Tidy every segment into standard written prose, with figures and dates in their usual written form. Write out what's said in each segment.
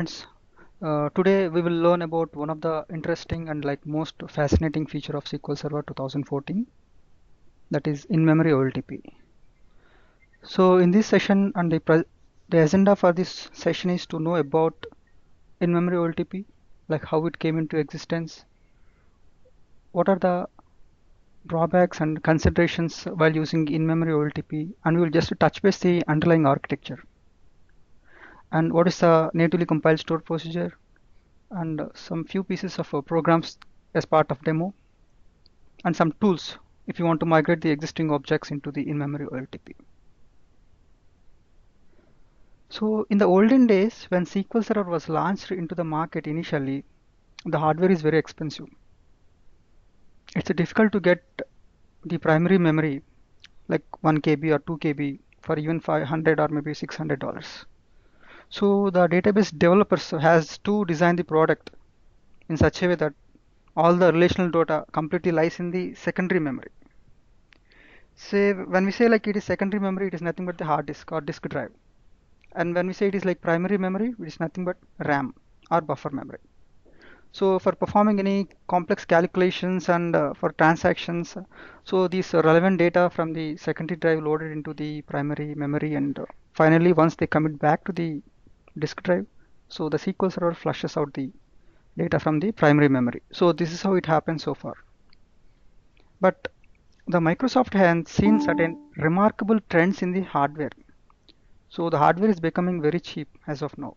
Friends, today we will learn about one of the interesting and most fascinating feature of SQL Server 2014, that is in memory OLTP. So in this session and the agenda for this session is to know about in memory OLTP, like how it came into existence, what are the drawbacks and considerations while using in memory OLTP, and we will just touch base the underlying architecture and what is the natively compiled store procedure and some few pieces of programs as part of demo and some tools if you want to migrate the existing objects into the in-memory OLTP. So in the olden days, when SQL Server was launched into the market initially, the hardware is very expensive. It's difficult to get the primary memory like 1 KB or 2 KB for even 500 or maybe $600. So the database developers has to design the product in such a way that all the relational data completely lies in the secondary memory. Say when we say like it is secondary memory, it is nothing but the hard disk or disk drive. And when we say it is like primary memory, it is nothing but RAM or buffer memory. So for performing any complex calculations and for transactions, so these relevant data from the secondary drive loaded into the primary memory, and finally once they commit back to the disk drive, so the SQL Server flushes out the data from the primary memory. So this is how it happens so far. But the Microsoft has seen certain remarkable trends in the hardware. So the hardware is becoming very cheap as of now.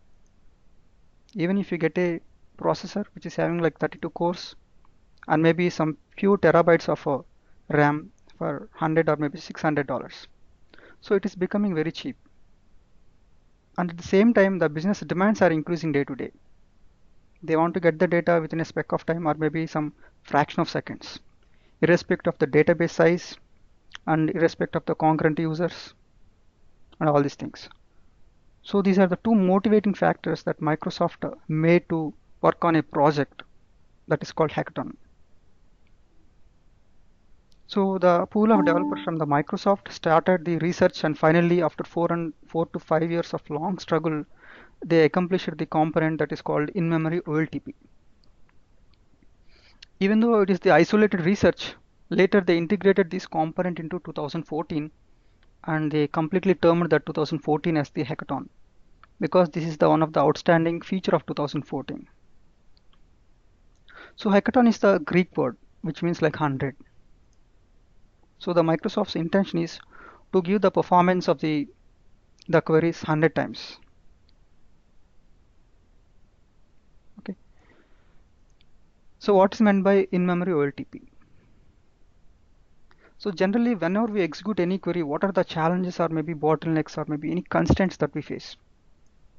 Even if you get a processor which is having like 32 cores and maybe some few terabytes of RAM for 100 or maybe $600. So it is becoming very cheap. And at the same time, the business demands are increasing day to day. They want to get the data within a speck of time or maybe some fraction of seconds, irrespective of the database size and irrespective of the concurrent users and all these things. So these are the two motivating factors that Microsoft made to work on a project that is called Hekaton. So the pool of developers from the Microsoft started the research, and finally after 4 to 5 years of long struggle, they accomplished the component that is called in-memory OLTP. Even though it is the isolated research, later they integrated this component into 2014 and they completely termed that 2014 as the Hekaton, because this is the one of the outstanding feature of 2014. So Hekaton is the Greek word which means like 100. So the Microsoft's intention is to give the performance of the queries 100 times. Okay. So what is meant by in-memory OLTP? So generally whenever we execute any query, what are the challenges or maybe bottlenecks or maybe any constraints that we face?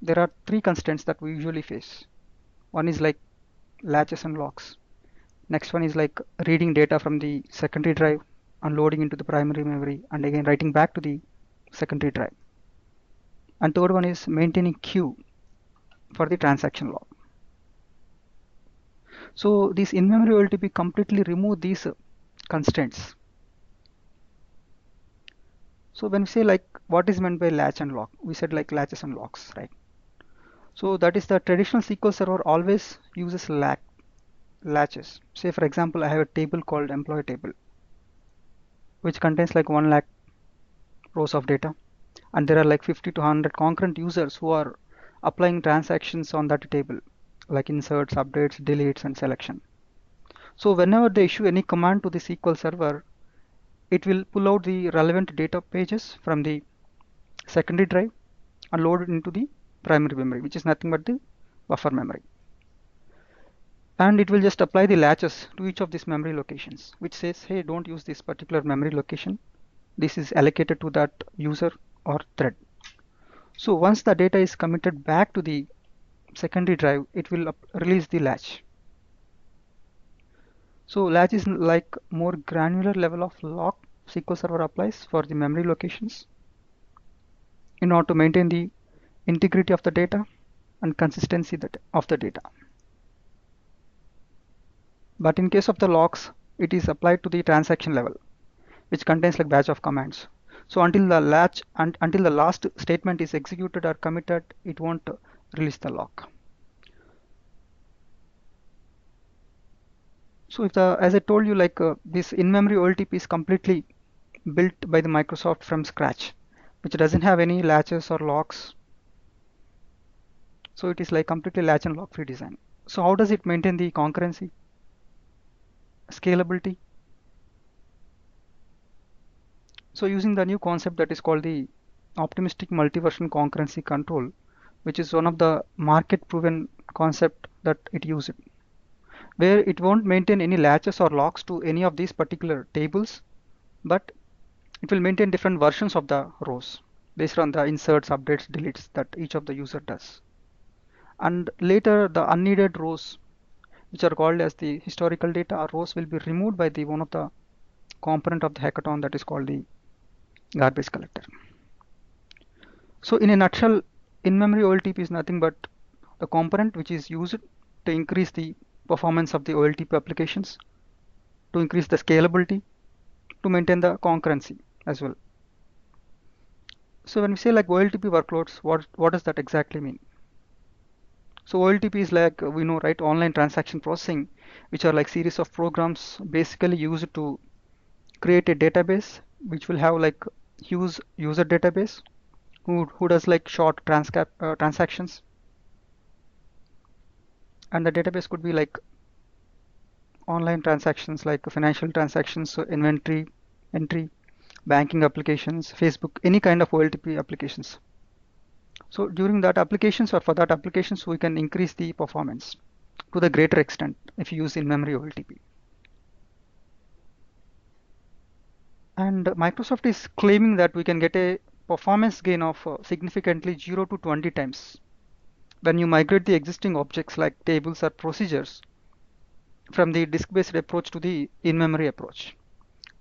There are three constraints that we usually face. One is like latches and locks. Next one is like reading data from the secondary drive and loading into the primary memory and again writing back to the secondary drive. And third one is maintaining queue for the transaction log. So this in-memory OLTP completely remove these constraints. So when we say like what is meant by latch and lock, we said like latches and locks, right? So that is the traditional SQL Server always uses latches. Say for example, I have a table called employee table, which contains like 1 lakh rows of data, and there are like 50 to 100 concurrent users who are applying transactions on that table, like inserts, updates, deletes, and selection. So whenever they issue any command to the SQL Server, it will pull out the relevant data pages from the secondary drive and load it into the primary memory, which is nothing but the buffer memory. And it will just apply the latches to each of these memory locations, which says, hey, don't use this particular memory location. This is allocated to that user or thread. So once the data is committed back to the secondary drive, it will release the latch. So latch is like more granular level of lock SQL Server applies for the memory locations in order to maintain the integrity of the data and consistency of the data. But in case of the locks, it is applied to the transaction level, which contains like batch of commands. So until the latch and until the last statement is executed or committed, it won't release the lock. So if as I told you, like this in-memory OLTP is completely built by the Microsoft from scratch, which doesn't have any latches or locks. So it is like completely latch and lock free design. So how does it maintain the concurrency, scalability? So using the new concept that is called the optimistic multi-version concurrency control, which is one of the market proven concept that it uses, where it won't maintain any latches or locks to any of these particular tables, but it will maintain different versions of the rows based on the inserts, updates, deletes that each of the user does. And later the unneeded rows, which are called as the historical data rows, will be removed by the one of the component of the hackathon that is called the garbage collector. So in a nutshell, in-memory OLTP is nothing but the component which is used to increase the performance of the OLTP applications, to increase the scalability, to maintain the concurrency as well. So when we say like OLTP workloads, what does that exactly mean? So OLTP is like we know, right, online transaction processing, which are like series of programs basically used to create a database which will have like huge user database who does like short transactions, and the database could be like online transactions like financial transactions, so inventory entry, banking applications, Facebook, any kind of OLTP applications. So during that applications or for that applications, we can increase the performance to the greater extent if you use in-memory OLTP. And Microsoft is claiming that we can get a performance gain of significantly 0 to 20 times when you migrate the existing objects like tables or procedures from the disk-based approach to the in-memory approach.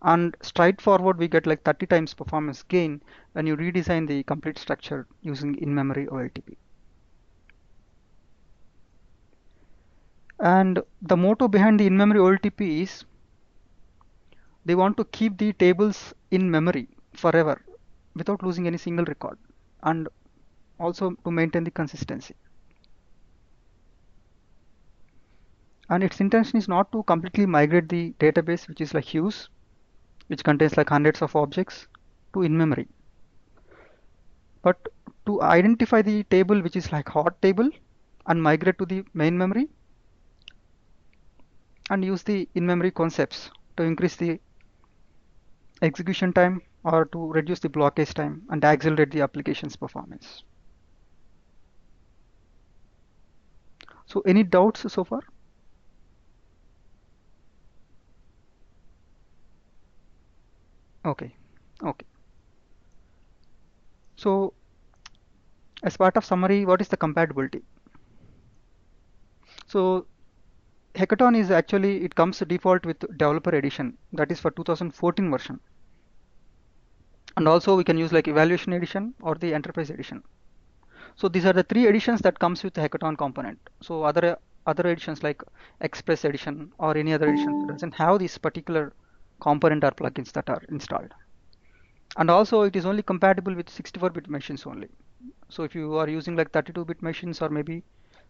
And straightforward, we get like 30 times performance gain when you redesign the complete structure using in-memory OLTP. And the motto behind the in-memory OLTP is they want to keep the tables in memory forever without losing any single record, and also to maintain the consistency. And its intention is not to completely migrate the database, which is like huge, which contains like hundreds of objects, to in-memory, but to identify the table which is like hot table and migrate to the main memory and use the in-memory concepts to increase the execution time or to reduce the blockage time and accelerate the application's performance. So any doubts so far? Okay, okay. So as part of summary, what is the compatibility? So Hekaton is actually, it comes default with developer edition, that is for 2014 version. And also we can use like evaluation edition or the enterprise edition. So these are the three editions that comes with the Hekaton component. So other editions like Express edition or any other edition doesn't have this particular component or plugins that are installed. And also it is only compatible with 64-bit machines only. So if you are using like 32-bit machines or maybe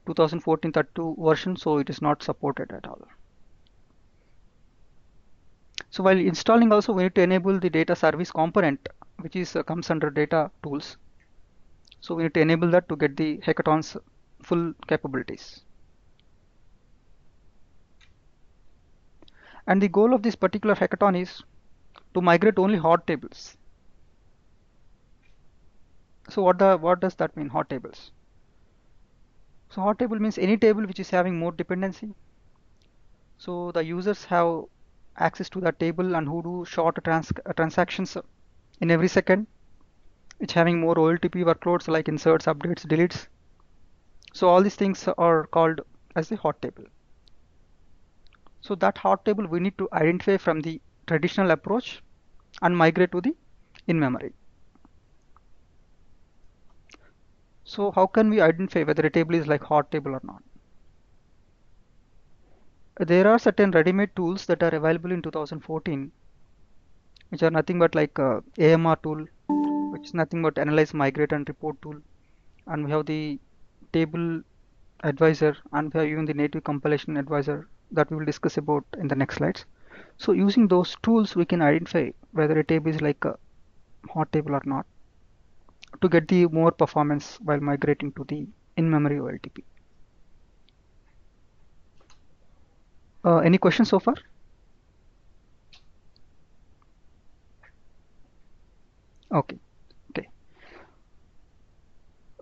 2014 32 version, so it is not supported at all. So while installing also we need to enable the data service component, which is comes under data tools. So we need to enable that to get the Hekaton's full capabilities. And the goal of this particular hackathon is to migrate only hot tables. So what does that mean, hot tables? So hot table means any table which is having more dependency. So the users have access to that table and who do short transactions in every second, which having more OLTP workloads like inserts, updates, deletes. So all these things are called as the hot table. So that hot table we need to identify from the traditional approach and migrate to the in-memory. So how can we identify whether a table is like hot table or not? There are certain ready-made tools that are available in 2014, which are nothing but like AMR tool, which is nothing but analyze, migrate, and report tool. And we have the table advisor, and we have even the native compilation advisor that we will discuss about in the next slides. So using those tools, we can identify whether a table is like a hot table or not to get the more performance while migrating to the in-memory OLTP. Any questions so far? Okay. Okay.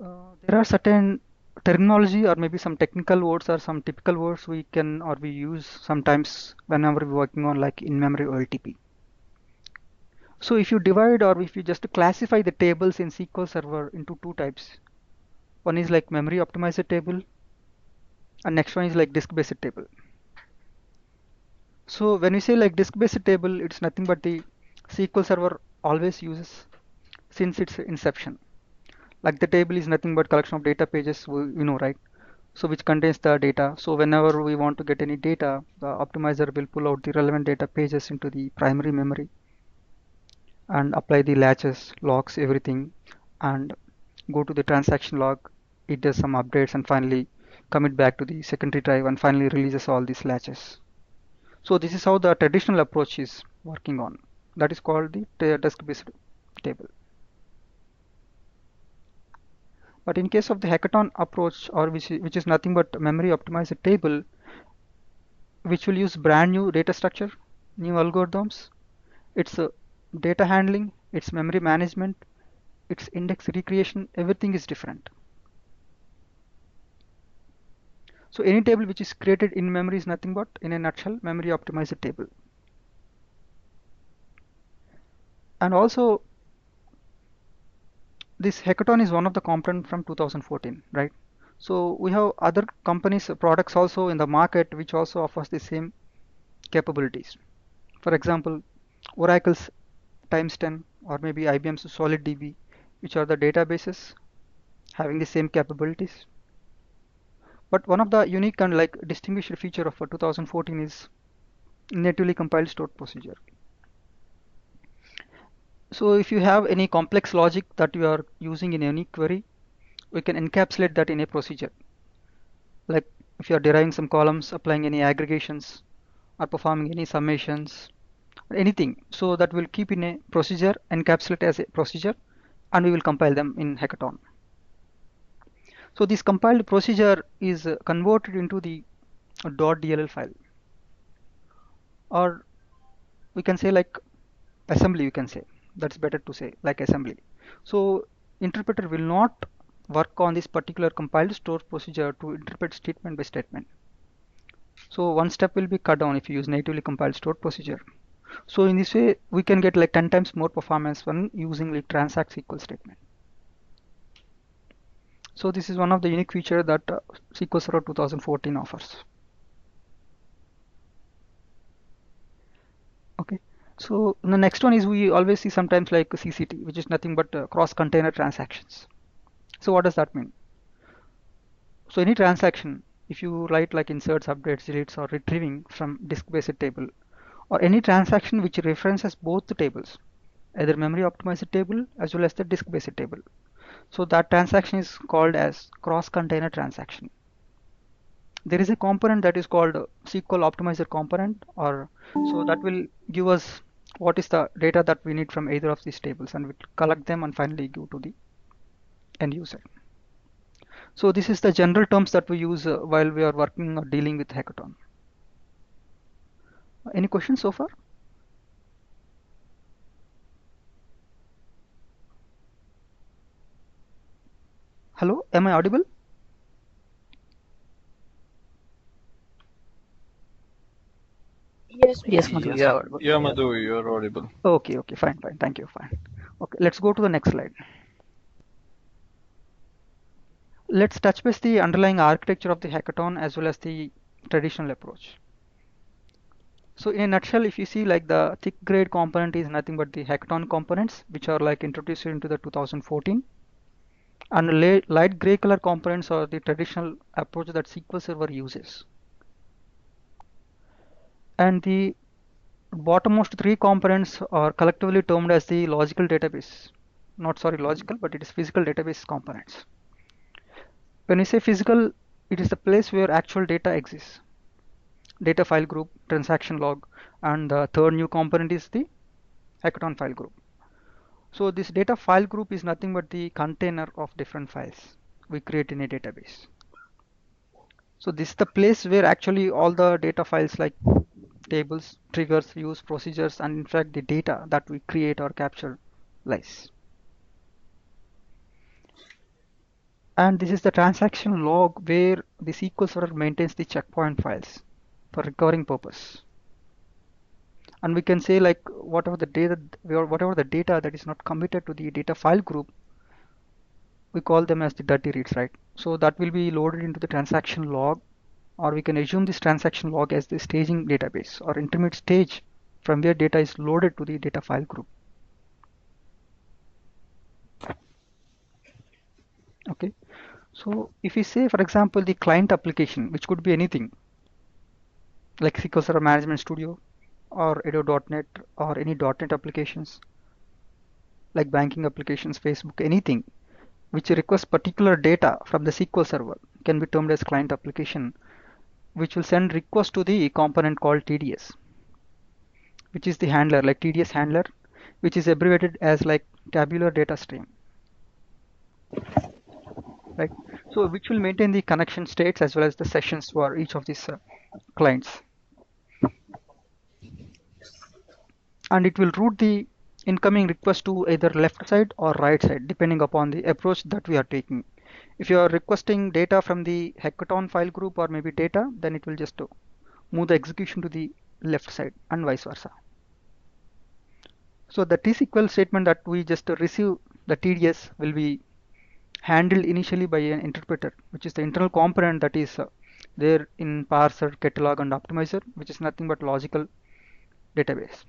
There are certain terminology or maybe some technical words or some typical words we can or we use sometimes whenever we're working on like in-memory OLTP. So if you divide or if you just classify the tables in SQL Server into two types, one is like memory optimizer table and next one is like disk-based table. So when we say like disk-based table, it's nothing but the SQL Server always uses since its inception. Like the table is nothing but collection of data pages, you know, right? So which contains the data. So whenever we want to get any data, the optimizer will pull out the relevant data pages into the primary memory and apply the latches, locks, everything, and go to the transaction log. It does some updates and finally commit back to the secondary drive and finally releases all these latches. So this is how the traditional approach is working on. That is called the disk-based table. But in case of the Hekaton approach, or which is nothing but memory optimized table, which will use brand new data structure, new algorithms, its data handling, its memory management, its index recreation, everything is different. So any table which is created in memory is nothing but, in a nutshell, memory optimized table. And also, this Hekaton is one of the component from 2014, right? So we have other companies' products also in the market which also offers the same capabilities. For example, Oracle's times 10 or maybe IBM's SolidDB, which are the databases having the same capabilities. But one of the unique and like distinguished feature of 2014 is natively compiled stored procedure. So if you have any complex logic that you are using in any query, we can encapsulate that in a procedure. Like if you are deriving some columns, applying any aggregations, or performing any summations, or anything. So that will keep in a procedure, encapsulate as a procedure, and we will compile them in Hekaton. So this compiled procedure is converted into the .dll file, or we can say like assembly. You can say that's better to say like assembly. So interpreter will not work on this particular compiled store procedure to interpret statement by statement. So one step will be cut down if you use natively compiled stored procedure. So in this way, we can get like 10 times more performance when using like transact SQL statement. So this is one of the unique feature that SQL Server 2014 offers. Okay. So the next one is we always see sometimes like CCT, which is nothing but cross-container transactions. So what does that mean? So any transaction, if you write like inserts, updates, deletes, or retrieving from disk-based table, or any transaction which references both the tables, either memory optimized table as well as the disk-based table. So that transaction is called as cross-container transaction. There is a component that is called SQL optimizer component, or so that will give us what is the data that we need from either of these tables, and we collect them and finally give to the end user. So this is the general terms that we use while we are working or dealing with Hekaton. Any questions so far? Hello, am I audible? Yes, Madhu, you are audible. Yeah, Madhu, you're audible. Okay, fine, thank you, fine. Okay, let's go to the next slide. Let's touch base the underlying architecture of the Hekaton as well as the traditional approach. So in a nutshell, if you see like the thick grade component is nothing but the Hekaton components, which are like introduced into the 2014. And light gray color components are the traditional approach that SQL Server uses. And the bottommost three components are collectively termed as the logical database. Not sorry, logical, but it is physical database components. When we say physical, it is the place where actual data exists. data file group, transaction log, and the third new component is the Hekaton file group. So this data file group is nothing but the container of different files we create in a database. So this is the place where actually all the data files like tables, triggers, views, procedures, and in fact the data that we create or capture lies. And this is the transaction log where the SQL Server maintains the checkpoint files for recurring purpose. And we can say like whatever the data that is not committed to the data file group, we call them as the dirty reads, right? So that will be loaded into the transaction log, or we can assume this transaction log as the staging database or intermediate stage from where data is loaded to the data file group. Okay, so if we say, for example, the client application, which could be anything like SQL Server Management Studio or Edo.NET or any .NET applications like banking applications, Facebook, anything which requests particular data from the SQL Server can be termed as client application, which will send request to the component called TDS, which is the handler like TDS handler, which is abbreviated as like tabular data stream, right? So which will maintain the connection states as well as the sessions for each of these clients, and it will route the incoming request to either left side or right side depending upon the approach that we are taking. If you are requesting data from the Hekaton file group or maybe data, then it will just move the execution to the left side and vice versa. So the T-SQL statement that we just receive, the TDS, will be handled initially by an interpreter, which is the internal component that is there in parser, catalog, and optimizer, which is nothing but logical database.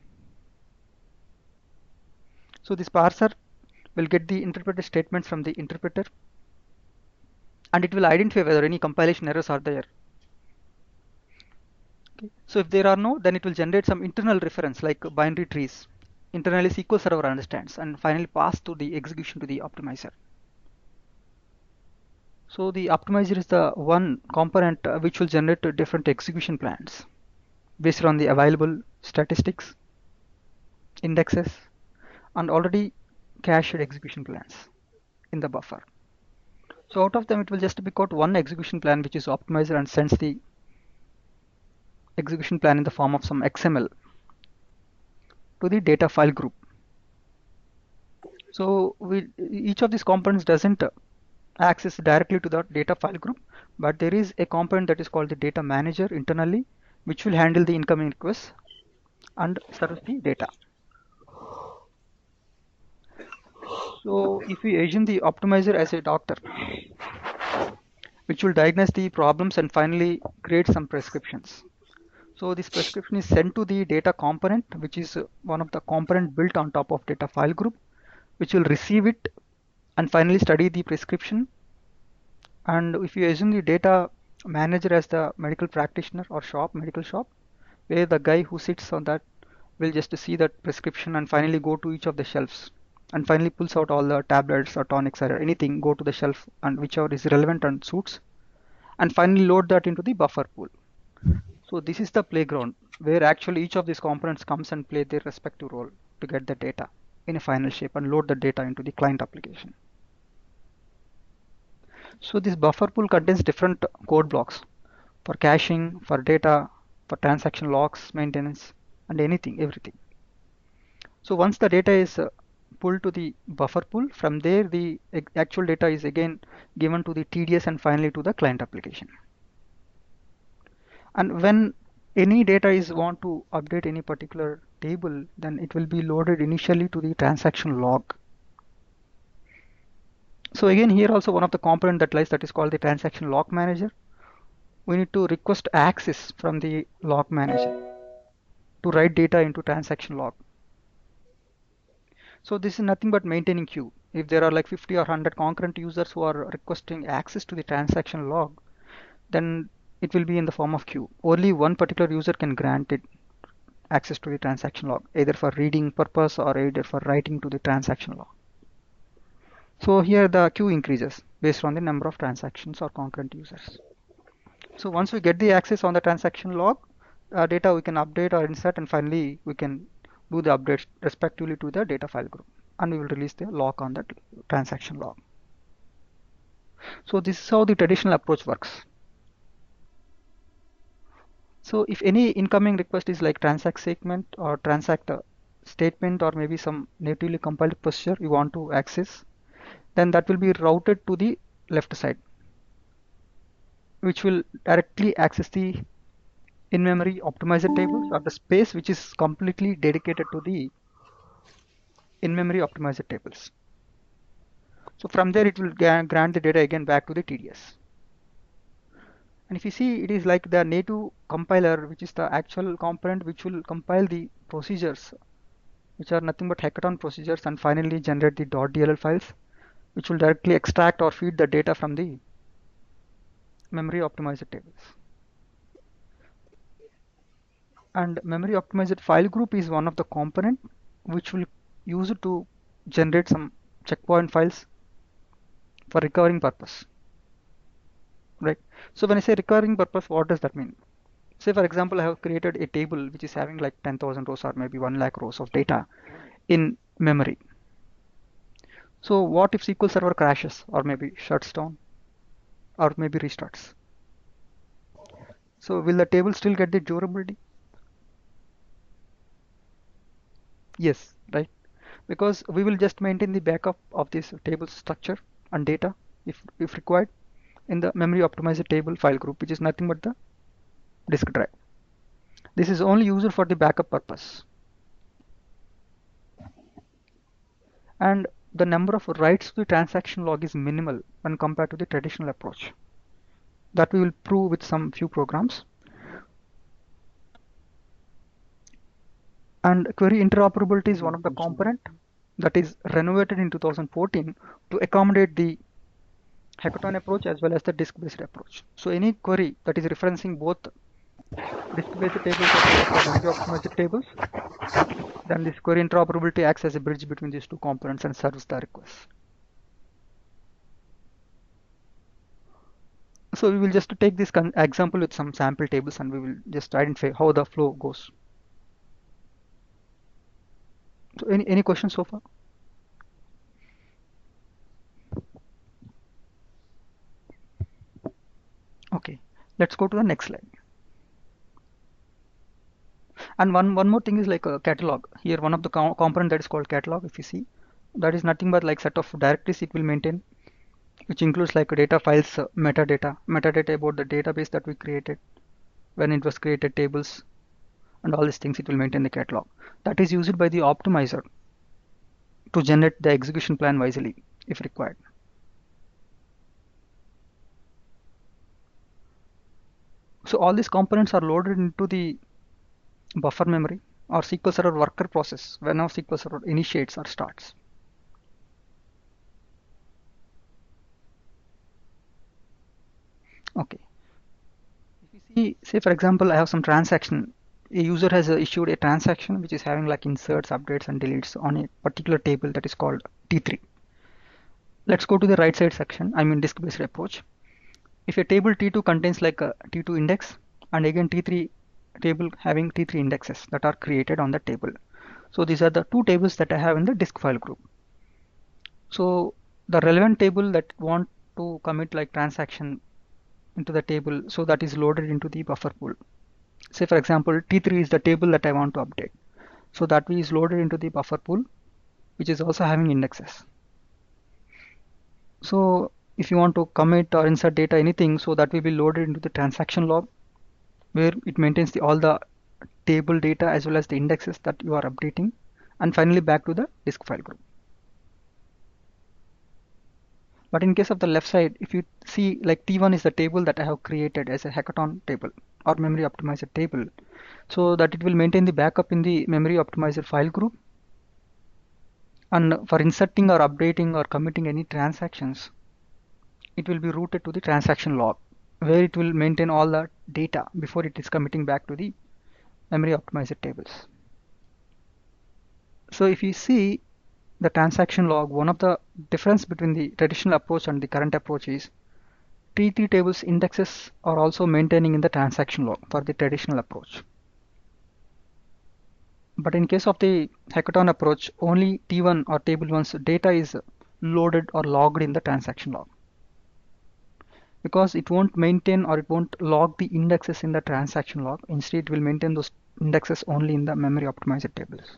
So this parser will get the interpreted statements from the interpreter, and it will identify whether any compilation errors are there. Okay. So if there are no, then it will generate some internal reference like binary trees. Internally SQL Server understands and finally pass to the execution to the optimizer. So the optimizer is the one component which will generate different execution plans based on the available statistics, indexes, and already cached execution plans in the buffer. So out of them, it will just pick out one execution plan which is optimizer and sends the execution plan in the form of some XML to the data file group. So each of these components doesn't access directly to the data file group, but there is a component that is called the data manager internally, which will handle the incoming requests and serve the data. So if we assume the optimizer as a doctor, which will diagnose the problems and finally create some prescriptions. So this prescription is sent to the data component, which is one of the component built on top of data file group, which will receive it and finally study the prescription. And if you assume the data manager as the medical practitioner or medical shop, where the guy who sits on that will just see that prescription and finally go to each of the shelves and finally pulls out all the tablets or tonics or anything, go to the shelf and whichever is relevant and suits, and finally load that into the buffer pool. So this is the playground where actually each of these components comes and play their respective role to get the data in a final shape and load the data into the client application. So this buffer pool contains different code blocks for caching, for data, for transaction logs, maintenance, and everything. So once the data is pulled to the buffer pool, from there the actual data is again given to the TDS and finally to the client application. And when any data is want to update any particular table, then it will be loaded initially to the transaction log. So again here also one of the component that lies that is called the transaction log manager. We need to request access from the log manager to write data into transaction log. So this is nothing but maintaining queue. If there are like 50 or 100 concurrent users who are requesting access to the transaction log, then it will be in the form of queue. Only one particular user can grant it access to the transaction log, either for reading purpose or either for writing to the transaction log. So here the queue increases based on the number of transactions or concurrent users. So once we get the access on the transaction log, data we can update or insert, and finally we can do the updates respectively to the data file group, and we will release the lock on that transaction log. So this is how the traditional approach works. So if any incoming request is like transact segment or transact statement or maybe some natively compiled procedure you want to access, then that will be routed to the left side, which will directly access the in-memory optimizer tables or the space which is completely dedicated to the in-memory optimizer tables. So from there it will grant the data again back to the TDS. And if you see, it is like the native compiler, which is the actual component which will compile the procedures, which are nothing but Hekaton procedures, and finally generate the .dll files, which will directly extract or feed the data from the memory optimizer tables. And memory optimizer file group is one of the component which will use it to generate some checkpoint files for recovering purpose, right? So when I say recurring purpose, what does that mean? Say for example, I have created a table which is having like 10,000 rows or maybe 1 lakh rows of data in memory. So what if SQL Server crashes or maybe shuts down or maybe restarts? So will the table still get the durability? Yes, right? Because we will just maintain the backup of this table structure and data if required in the memory optimizer table file group, which is nothing but the disk drive. This is only used for the backup purpose. And the number of writes to the transaction log is minimal when compared to the traditional approach. That we will prove with some few programs. And query interoperability is one of the component that is renovated in 2014 to accommodate the Hekaton approach as well as the disk-based approach. So any query that is referencing both disk-based tables as well as the memory optimized tables, then this query interoperability acts as a bridge between these two components and serves the request. So we will just take this example with some sample tables and we will just identify how the flow goes. So any questions so far? Okay, let's go to the next slide. And one more thing is like a catalog. Here one of the component that is called catalog, if you see, that is nothing but like set of directories it will maintain, which includes like data files, metadata about the database that we created, when it was created, tables, and all these things it will maintain the catalog. That is used by the optimizer to generate the execution plan wisely if required. So all these components are loaded into the buffer memory or SQL Server worker process whenever SQL Server initiates or starts. Okay. If you see, say for example, I have some transaction. A user has issued a transaction which is having like inserts, updates, and deletes on a particular table that is called T3. Let's go to the right side section. I mean disk-based approach. If a table T2 contains like a T2 index and again T3 table having T3 indexes that are created on the table. So these are the two tables that I have in the disk file group. So the relevant table that want to commit like transaction into the table, so that is loaded into the buffer pool. Say for example, T3 is the table that I want to update. So that is loaded into the buffer pool, which is also having indexes. So if you want to commit or insert data, anything, so that will be loaded into the transaction log, where it maintains all the table data as well as the indexes that you are updating, and finally back to the disk file group. But in case of the left side, if you see like T1 is the table that I have created as a Hekaton table or memory optimizer table, so that it will maintain the backup in the memory optimizer file group. And for inserting or updating or committing any transactions, it will be routed to the transaction log, where it will maintain all the data before it is committing back to the memory optimizer tables. So if you see the transaction log, one of the difference between the traditional approach and the current approach is T3 tables indexes are also maintaining in the transaction log for the traditional approach. But in case of the Hekaton approach, only T1 or table 1's data is loaded or logged in the transaction log, because it won't maintain or it won't log the indexes in the transaction log. Instead, it will maintain those indexes only in the memory optimized tables.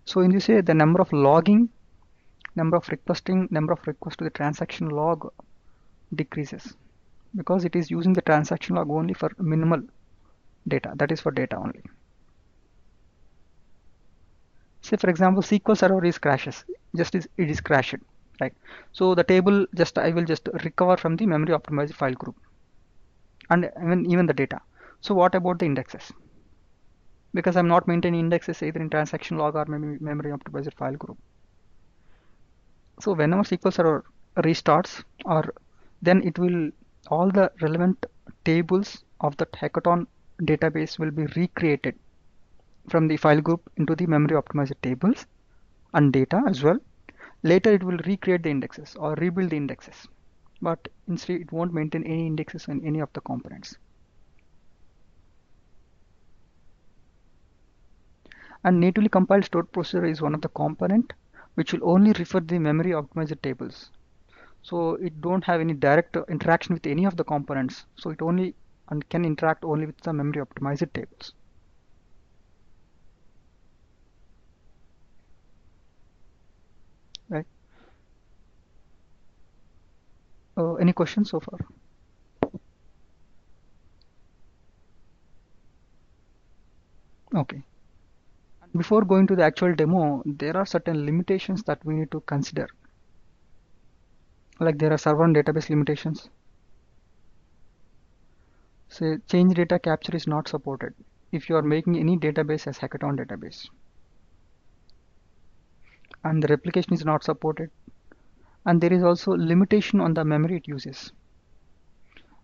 So in this way, the number of logging, number of requests to the transaction log decreases, because it is using the transaction log only for minimal data, that is for data only. Say for example, SQL server is crashes, it is crashed, right? So the table I will just recover from the memory optimized file group, and even the data. So what about the indexes? Because I'm not maintaining indexes either in transaction log or memory optimized file group. So whenever SQL server restarts, or then it will, all the relevant tables of the Hekaton database will be recreated from the file group into the memory optimized tables and data as well. Later it will recreate the indexes or rebuild the indexes, but instead it won't maintain any indexes in any of the components. And natively compiled stored procedure is one of the component which will only refer the memory optimized tables. So it don't have any direct interaction with any of the components. So it only and can interact only with the memory optimized tables. Right. Any questions so far? Okay. Before going to the actual demo, there are certain limitations that we need to consider. Like there are server and database limitations. Say change data capture is not supported if you are making any database as Hekaton database. And the replication is not supported. And there is also limitation on the memory it uses.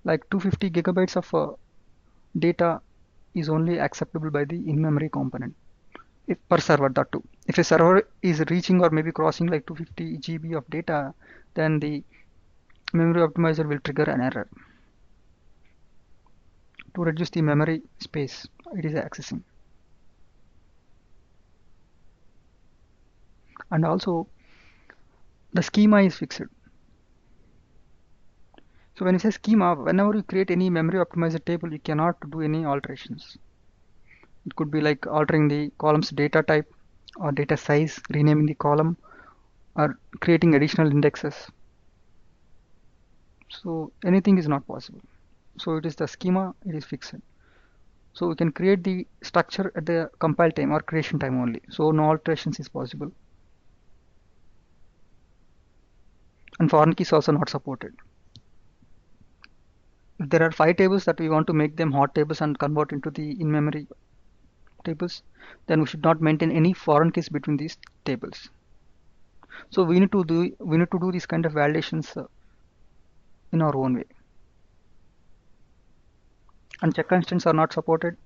Like 250 gigabytes of data is only acceptable by the in-memory component per server, that too. If a server is reaching or maybe crossing like 250 GB of data, then the memory optimizer will trigger an error to reduce the memory space it is accessing. And also the schema is fixed. So when you say schema, whenever you create any memory optimizer table, you cannot do any alterations. It could be like altering the column's data type or data size, renaming the column, or creating additional indexes. So anything is not possible. So it is the schema, it is fixed. So we can create the structure at the compile time or creation time only. So no alterations is possible. And foreign keys also not supported. If there are 5 tables that we want to make them hot tables and convert into the in-memory tables, then we should not maintain any foreign keys between these tables. So we need to do these kind of validations in our own way. And check constants are not supported,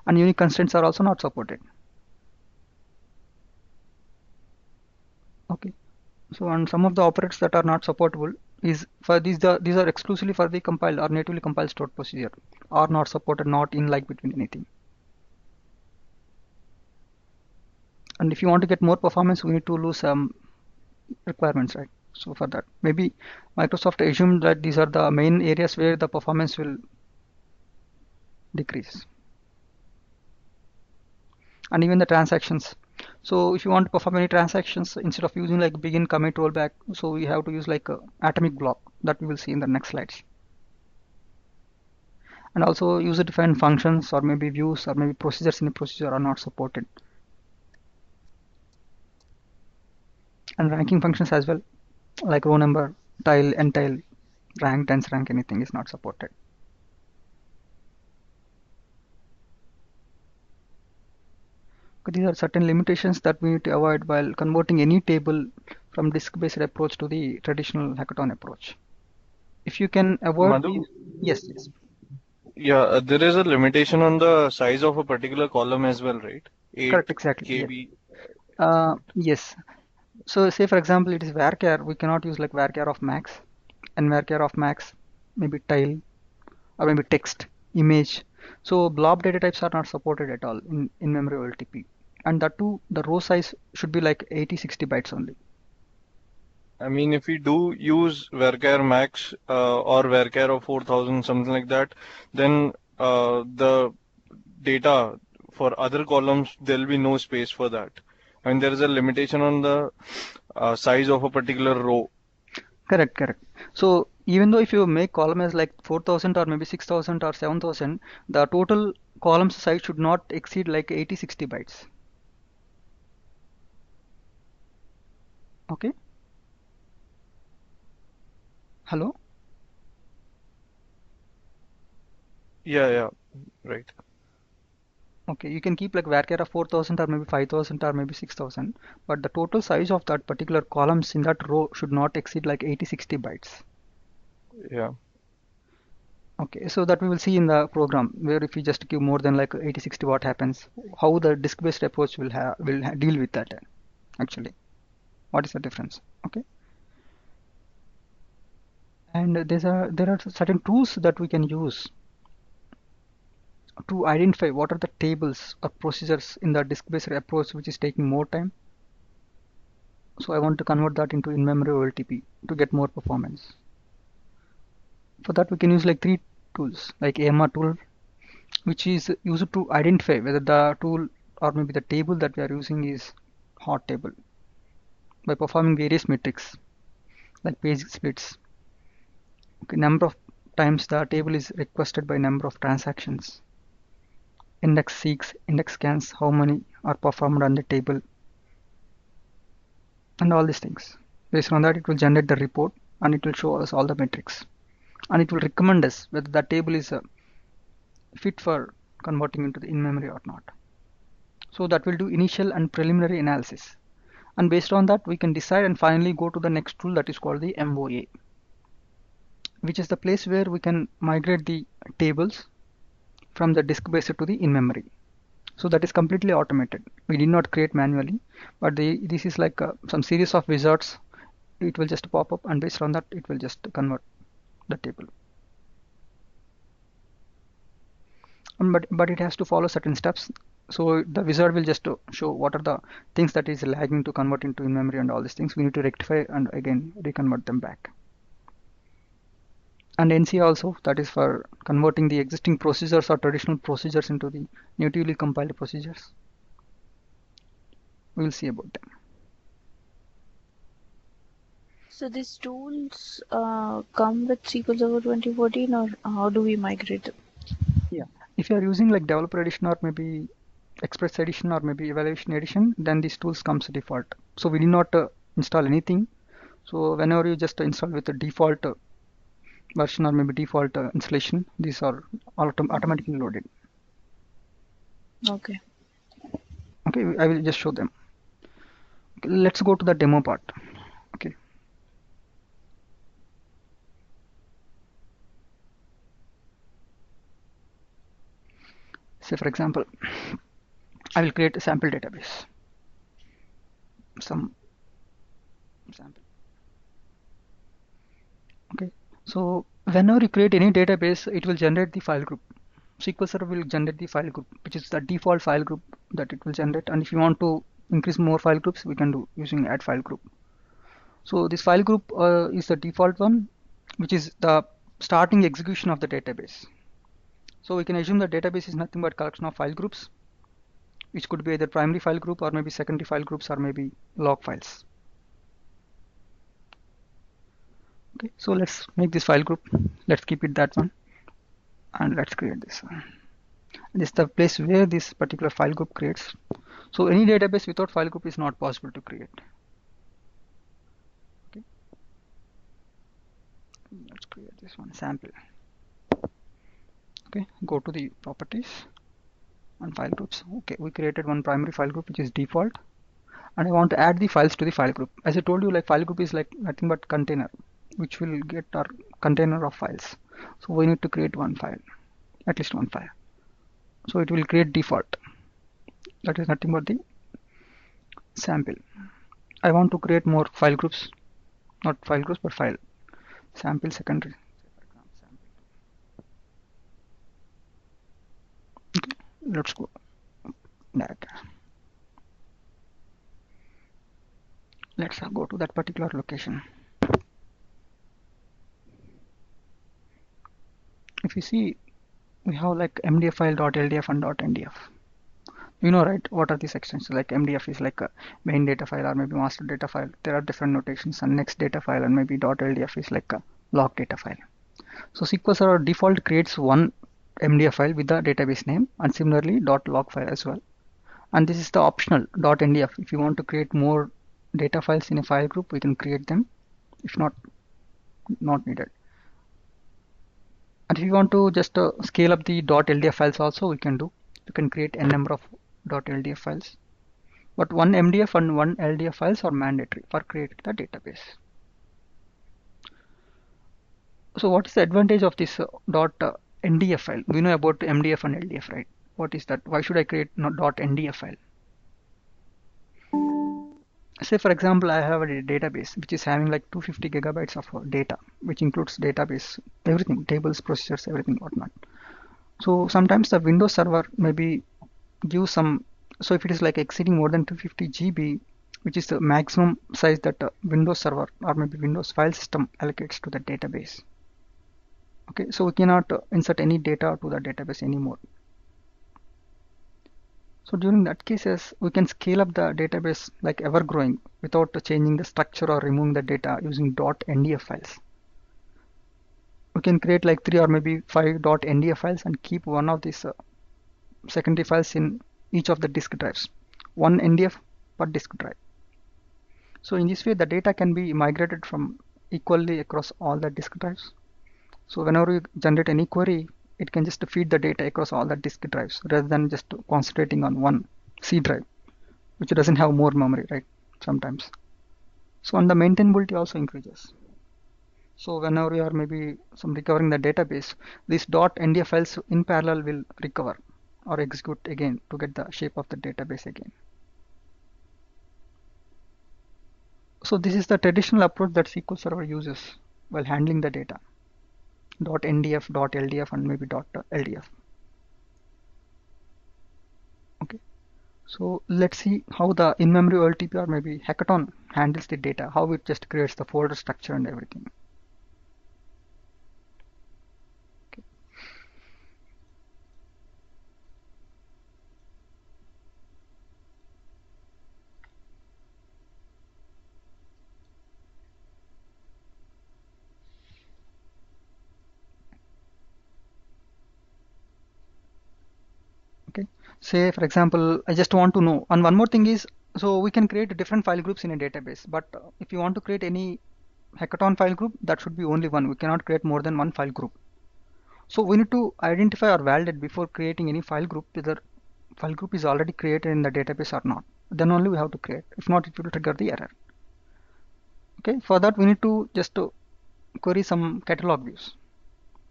and unique constants are also not supported. Okay. So and some of the operators that are not supportable is for these are exclusively for the compiled or natively compiled stored procedure, are not supported, not in like between anything. And if you want to get more performance, we need to lose some requirements, right? So for that, maybe Microsoft assumed that these are the main areas where the performance will decrease. And even the transactions. So if you want to perform any transactions, instead of using like begin, commit, rollback, so we have to use like a atomic block that we will see in the next slides. And also user-defined functions or maybe views or maybe procedures in a procedure are not supported. And ranking functions as well, like row number, tile, entile, rank, dense rank, anything is not supported. These are certain limitations that we need to avoid while converting any table from disk-based approach to the traditional Hekaton approach. If you can avoid Madhu, these, yes, yes, yeah, there is a limitation on the size of a particular column as well, right? correct, 8 exactly, yes. KB. Yes. So say for example, it is varchar, we cannot use like varchar of max and varchar of max, maybe tile or maybe text. image. So blob data types are not supported at all in memory OLTP. And that too, the row size should be like 80-60 bytes only. I mean, if we do use varchar max or varchar of 4000, something like that, then the data for other columns, there'll be no space for that. And there is a limitation on the size of a particular row. Correct, correct. So even though if you make column as like 4000 or maybe 6000 or 7000, the total column size should not exceed like 80-60 bytes. Okay. Hello. Yeah, right. Okay, you can keep like varchar of 4000 or maybe 5000 or maybe 6000, but the total size of that particular columns in that row should not exceed like 80-60 bytes. Yeah. Okay, so that we will see in the program where if you just give more than like 80-60, what happens? How the disk-based approach will deal with that actually. What is the difference? Okay, and there are certain tools that we can use to identify what are the tables or procedures in the disk-based approach which is taking more time. So I want to convert that into in-memory OLTP to get more performance. For that we can use like three tools like AMR tool, which is used to identify whether the tool or maybe the table that we are using is hot table by performing various metrics like page splits, okay, number of times the table is requested by number of transactions, index seeks, index scans, how many are performed on the table, and all these things. Based on that, it will generate the report and it will show us all the metrics, and it will recommend us whether that table is fit for converting into the in-memory or not. So that will do initial and preliminary analysis, and based on that we can decide and finally go to the next tool that is called the MOA, which is the place where we can migrate the tables from the disk based to the in-memory. So that is completely automated. We did not create manually, but this is like some series of wizards. It will just pop up, and based on that it will just convert the table. But it has to follow certain steps. So the wizard will just show what are the things that is lagging to convert into in-memory, and all these things we need to rectify and again reconvert them back. And NC also, that is for converting the existing procedures or traditional procedures into the natively compiled procedures. We will see about them. So these tools come with SQL Server 2014, or how do we migrate them? Yeah, if you are using like developer edition or maybe express edition or maybe evaluation edition, then these tools comes default. So we did not install anything. So whenever you just install with the default version or maybe default installation, these are automatically loaded. Okay. Okay, I will just show them. Okay, let's go to the demo part. Okay. Say for example, I will create a sample database. Some sample. Okay. So whenever you create any database, it will generate the file group. SQL Server will generate the file group, which is the default file group that it will generate. And if you want to increase more file groups, we can do using add file group. So this file group is the default one, which is the starting execution of the database. So we can assume the database is nothing but collection of file groups, which could be either primary file group or maybe secondary file groups or maybe log files. Okay, so let's make this file group. Let's keep it that one, and let's create this one. This is the place where this particular file group creates. So any database without file group is not possible to create. Okay, let's create this one sample. Okay, go to the properties and file groups. Okay, we created one primary file group which is default, and I want to add the files to the file group. As I told you, like file group is like nothing but container, which will get our container of files. So we need to create one file, at least one file. So it will create default. That is nothing but the sample. I want to create more file groups, not file groups but file sample secondary. let's go back. Let's go to that particular location. If you see, we have like mdf file .ldf and .ndf. You know, right, what are these extensions? Like mdf is like a main data file or maybe master data file. There are different notations, and next data file, and maybe .ldf is like a log data file. So SQL Server default creates one mdf file with the database name, and similarly .log file as well. And this is the optional .ndf. If you want to create more data files in a file group, we can create them. If not, not needed. And if you want to just scale up the .ldf files also, we can do. You can create n number of .ldf files. But one MDF and one LDF files are mandatory for creating the database. So what is the advantage of this .ndf file? We know about MDF and LDF, right? What is that? Why should I create .ndf file? Say for example, I have a database which is having like 250 gigabytes of data, which includes database, everything, tables, procedures, everything, whatnot. So sometimes the Windows server maybe give some, so if it is like exceeding more than 250 GB, which is the maximum size that Windows server or maybe Windows file system allocates to the database. Okay, so we cannot insert any data to the database anymore. So during that cases, we can scale up the database like ever growing without changing the structure or removing the data using .ndf files. We can create like 3 or maybe 5 .ndf files and keep one of these secondary files in each of the disk drives. One NDF per disk drive. So in this way, the data can be migrated from equally across all the disk drives. So whenever you generate any query, it can just feed the data across all the disk drives rather than just concentrating on one C drive, which doesn't have more memory, right? Sometimes. So and the maintainability also increases. So whenever you are maybe some recovering the database, these .ndf files in parallel will recover or execute again to get the shape of the database again. So this is the traditional approach that SQL Server uses while handling the data. .ndf, .ldf and maybe .ldf. Okay, so let's see how the In Memory OLTP or maybe Hekaton handles the data, how it just creates the folder structure and everything. Okay. Okay, say for example, I just want to know, and one more thing is, so we can create different file groups in a database, but if you want to create any Hekaton file group, that should be only one. We cannot create more than one file group. So we need to identify or validate before creating any file group whether file group is already created in the database or not. Then only we have to create. If not, it will trigger the error. Okay, for that we need to just query some catalog views.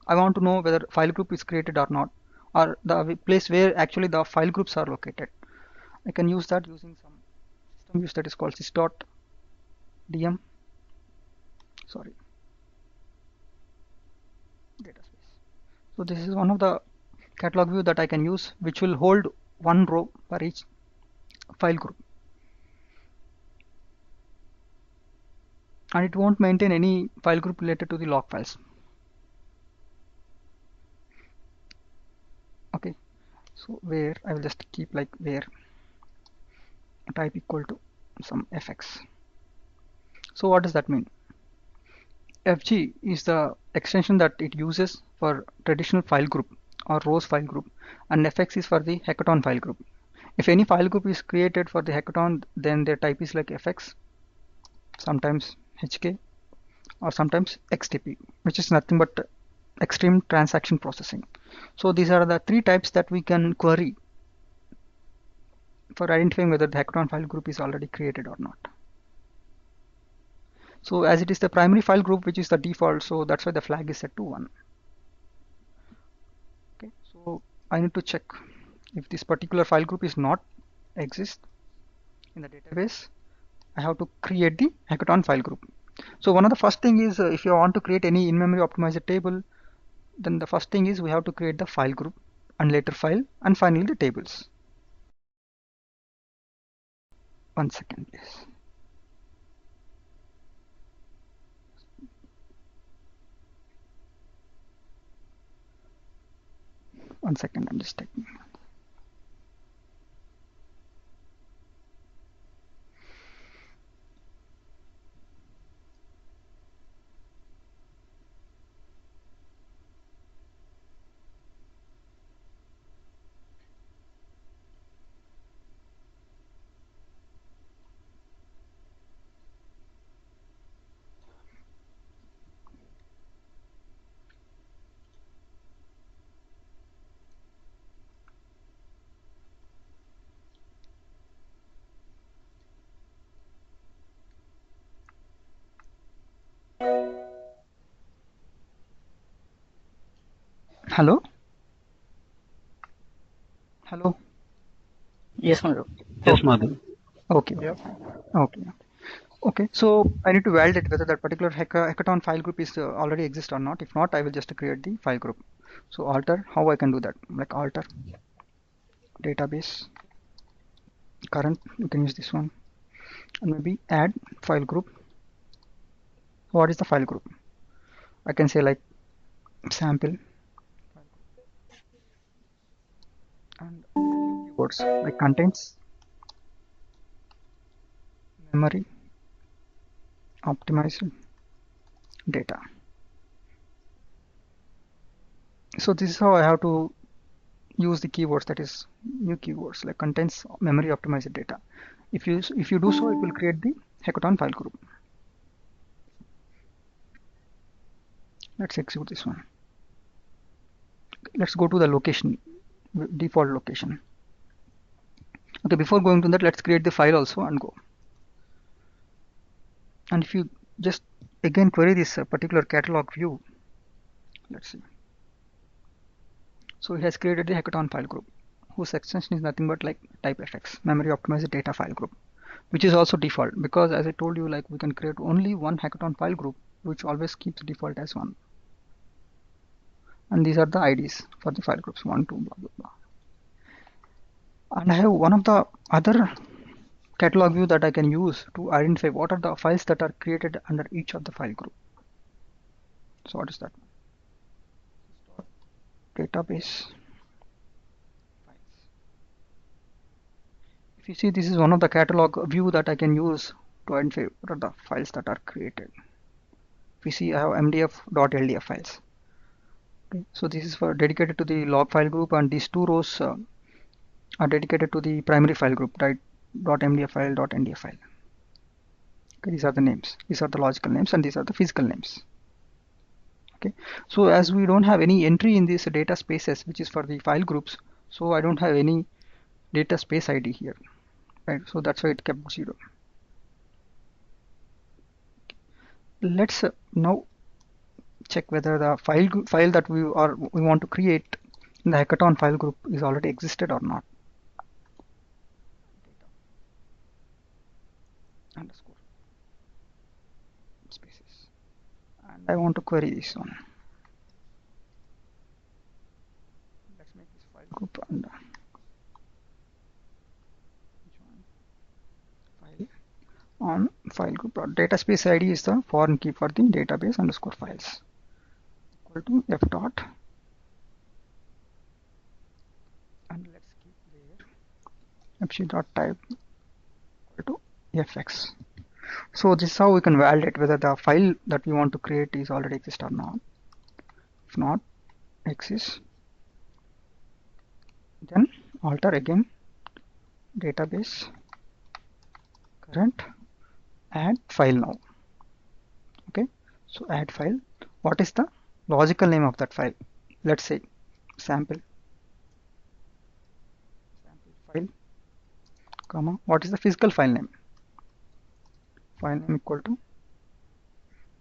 I want to know whether file group is created or not, or the place where actually the file groups are located. I can use that using some system views that is called sys.dm. Sorry, data space. So this is one of the catalog view that I can use, which will hold one row for each file group, and it won't maintain any file group related to the log files. Okay, so where I will just keep like where type equal to some fx. So what does that mean? FG is the extension that it uses for traditional file group or rows file group, and fx is for the Hekaton file group. If any file group is created for the Hekaton, then their type is like fx, sometimes hk, or sometimes xtp, which is nothing but extreme transaction processing. So these are the three types that we can query for identifying whether the Hekaton file group is already created or not. So as it is the primary file group, which is the default, so that's why the flag is set to 1. Okay, so I need to check if this particular file group is not exist in the database. I have to create the Hekaton file group. So one of the first thing is if you want to create any in-memory optimizer table, then the first thing is we have to create the file group, and later file, and finally the tables. 1 second, please. One second, I'm just taking. Hello? Hello? Yes, Madhu. Yes, Okay. Madhu. Okay. Yep. Okay. Okay. So I need to validate whether that particular Hekaton file group is already exist or not. If not, I will just create the file group. So alter, how I can do that? Like alter database current. You can use this one, and maybe add file group. What is the file group? I can say like sample and keywords like contains, memory, optimized data. So this is how I have to use the keywords, that is new keywords like contains, memory, optimized data. If you do so, it will create the Hekaton file group. Let's execute this one. Let's go to the location, default location. Okay, before going to that, let's create the file also and go. And if you just again query this particular catalog view, let's see. So it has created the Hekaton file group, whose extension is nothing but like typefx, memory optimized data file group, which is also default, because as I told you, like we can create only one Hekaton file group, which always keeps default as 1. And these are the IDs for the file groups 1, 2, blah, blah, blah. And I have one of the other catalog view that I can use to identify what are the files that are created under each of the file group. So what is that? Database files. If you see, this is one of the catalog view that I can use to identify what are the files that are created. If you see, I have mdf.ldf files. Okay, so this is for dedicated to the log file group, and these two rows are dedicated to the primary file group, right? .mdf file, .ndf file. Okay, these are the names. These are the logical names, and these are the physical names. Okay, so as we don't have any entry in these data spaces, which is for the file groups, so I don't have any data space ID here, right? So that's why it kept 0. Let's now check whether the file that we want to create in the Hekaton file group is already existed or not. Data underscore spaces, and I want to query this one. Let's make this file group and join file on file group. Data space ID is the foreign key for the database underscore files, equal to f dot, and let's keep there fc dot type equal to fx. So this is how we can validate whether the file that we want to create is already exist or not. If not exists, then alter again database current, add file now. Okay, so add file. What is the logical name of that file? Let's say sample file, comma, what is the physical file name? File name equal to,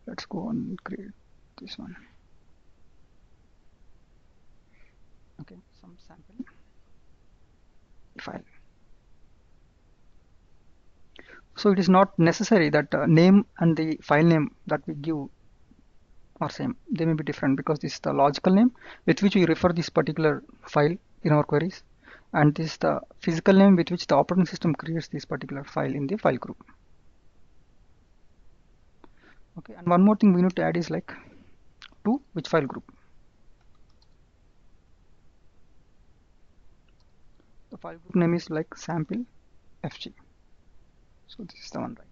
let's go and create this one. Okay, some sample file. So it is not necessary that name and the file name that we give are same. They may be different, because this is the logical name with which we refer this particular file in our queries, and this is the physical name with which the operating system creates this particular file in the file group. Okay, and one more thing we need to add is like to which file group. The file group name is like sample fg. So this is the one, right?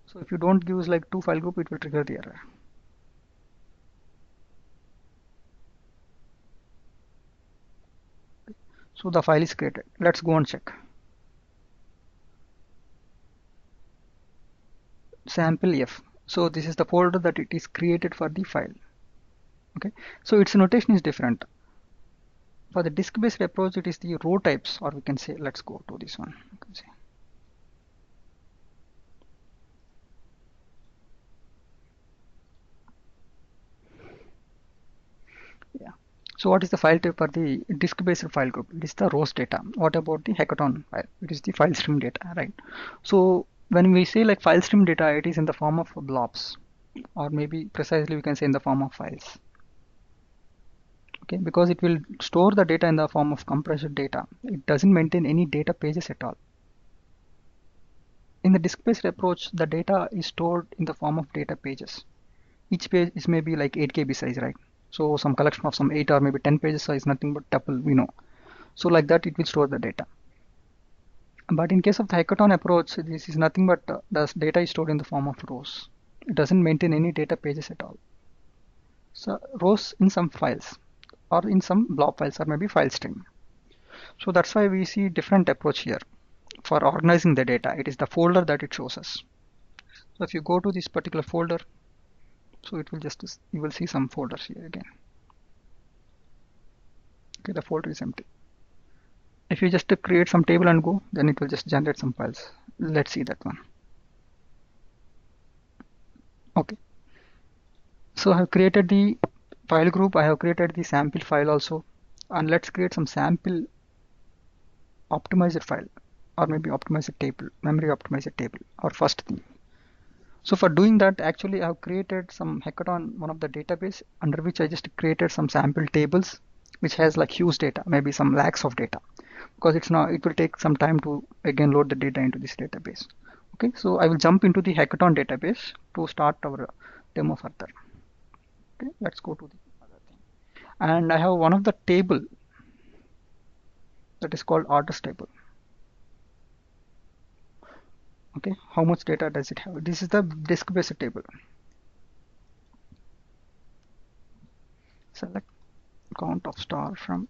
So if you don't use like to file group, it will trigger the error. So the file is created. Let's go and check. Sample f. So this is the folder that it is created for the file. Okay, so its notation is different. For the disk based approach, it is the row types, or we can say, let's go to this one. You can say. Yeah. So what is the file type for the disk based file group? It is the rows data. What about the Hekaton file? It is the file stream data, right? So when we say like file stream data, it is in the form of blobs, or maybe precisely we can say in the form of files. Okay, because it will store the data in the form of compressed data. It doesn't maintain any data pages at all. In the disk-based approach, the data is stored in the form of data pages. Each page is maybe like 8 KB size, right? So some collection of some 8 or maybe 10 pages size, nothing but tuple, we know. So like that, it will store the data. But in case of the Hekaton approach, this is nothing but the data is stored in the form of rows. It doesn't maintain any data pages at all. So rows in some files, or in some blob files, or maybe file stream. So that's why we see different approach here for organizing the data. It is the folder that it shows us. So if you go to this particular folder, so it will just, you will see some folders here again. Okay, the folder is empty. If you just create some table and go, then it will just generate some files. Let's see that one. Okay, so I have created the file group. I have created the sample file also, and let's create some sample optimizer file, or maybe optimizer table, memory optimizer table, or first thing. So for doing that, actually I have created some Hekaton, one of the database, under which I just created some sample tables, which has like huge data, maybe some lakhs of data, because it's not, it will take some time to again load the data into this database. Okay, so I will jump into the Hekaton database to start our demo further. Okay, let's go to the other thing. And I have one of the table that is called orders table. Okay, how much data does it have? This is the disk based table. Select count of star from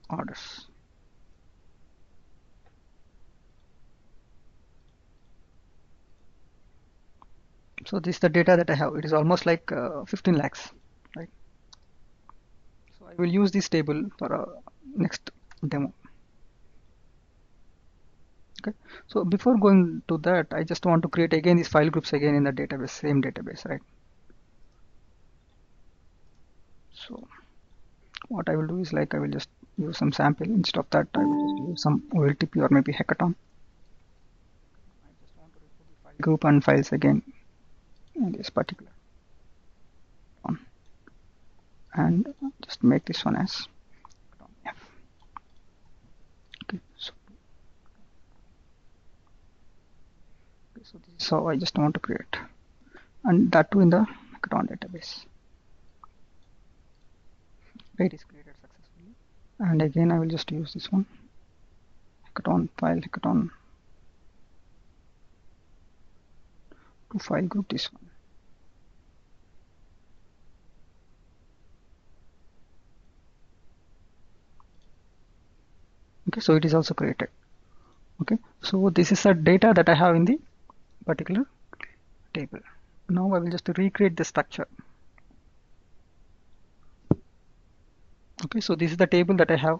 orders. So this is the data that I have. It is almost like 15 lakhs, right? So I will use this table for a next demo. Okay. So before going to that, I just want to create again these file groups again in the database, same database, right? So what I will do is like I will just use some sample. Instead of that, I will just use some OLTP or maybe Hekaton. I just want to report the file group and files again in this particular one, and just make this one as F. Okay. So this is how I just want to create, and that too in the Hekaton database. It is created successfully, and again I will just use this one, Hekaton file, Hekaton to file group, this one. Okay, so it is also created. Okay, so this is the data that I have in the particular table. Now I will just recreate the structure. Okay, so this is the table that I have.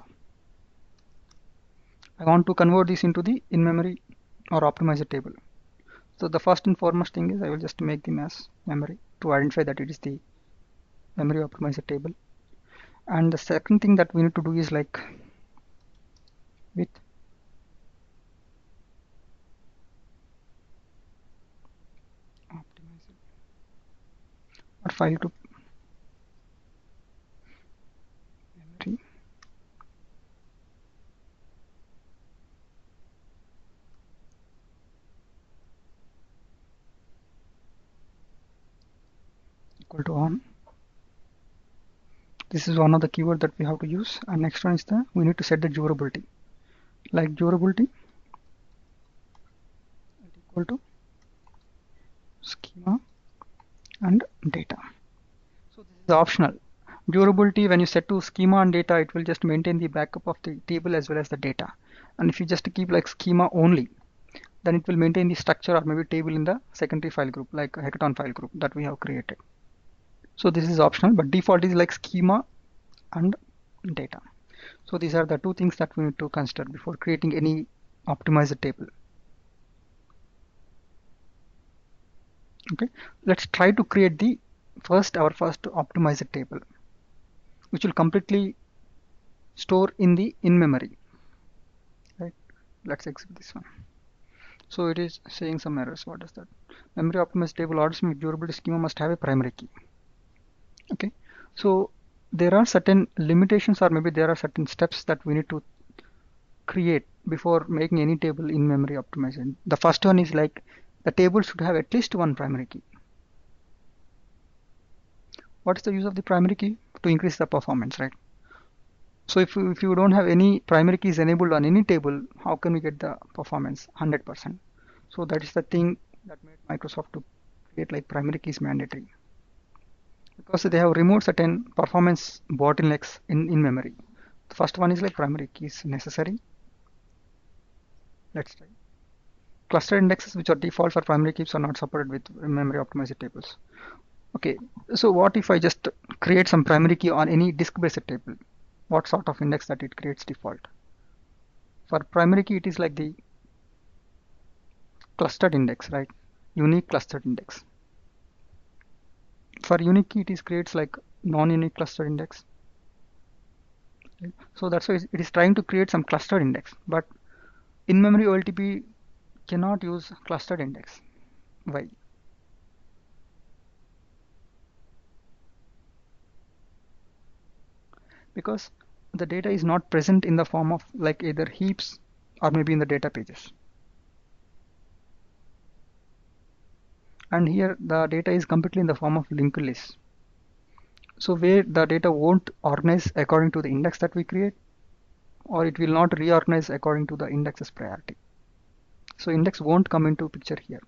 I want to convert this into the in-memory or optimizer table. So the first and foremost thing is I will just make them as memory to identify that it is the memory optimizer table. And the second thing that we need to do is like with optimizer or file to memory to on. This is one of the keyword that we have to use. And next one is we need to set the durability. Like durability equal to schema and data. So this is optional. Durability, when you set to schema and data, it will just maintain the backup of the table as well as the data. And if you just keep like schema only, then it will maintain the structure or maybe table in the secondary file group, like a Hekaton file group that we have created. So this is optional, but default is like schema and data. So these are the two things that we need to consider before creating any optimized table. Okay, let's try to create our first optimized table, which will completely store in the in memory. Right? Let's exit this one. So it is saying some errors. What is that? Memory optimized table orders with durability schema must have a primary key. Okay, so there are certain limitations, or maybe there are certain steps that we need to create before making any table in memory optimization. The first one is like the table should have at least one primary key. What is the use of the primary key? To increase the performance, right? So if you don't have any primary keys enabled on any table, how can we get the performance 100%? So that is the thing that made Microsoft to create like primary keys mandatory, because they have removed certain performance bottlenecks in memory. The first one is like primary keys necessary. Let's try. Cluster indexes which are default for primary keys are not supported with memory optimized tables. Okay, so what if I just create some primary key on any disk-based table? What sort of index that it creates default? For primary key, it is like the clustered index, right? Unique clustered index. For unique key, it creates like non-unique clustered index. So that's why it is trying to create some clustered index, but in memory OLTP cannot use clustered index. Why? Because the data is not present in the form of like either heaps or maybe in the data pages. And here the data is completely in the form of linked list. So where the data won't organize according to the index that we create, or it will not reorganize according to the index's priority. So index won't come into picture here.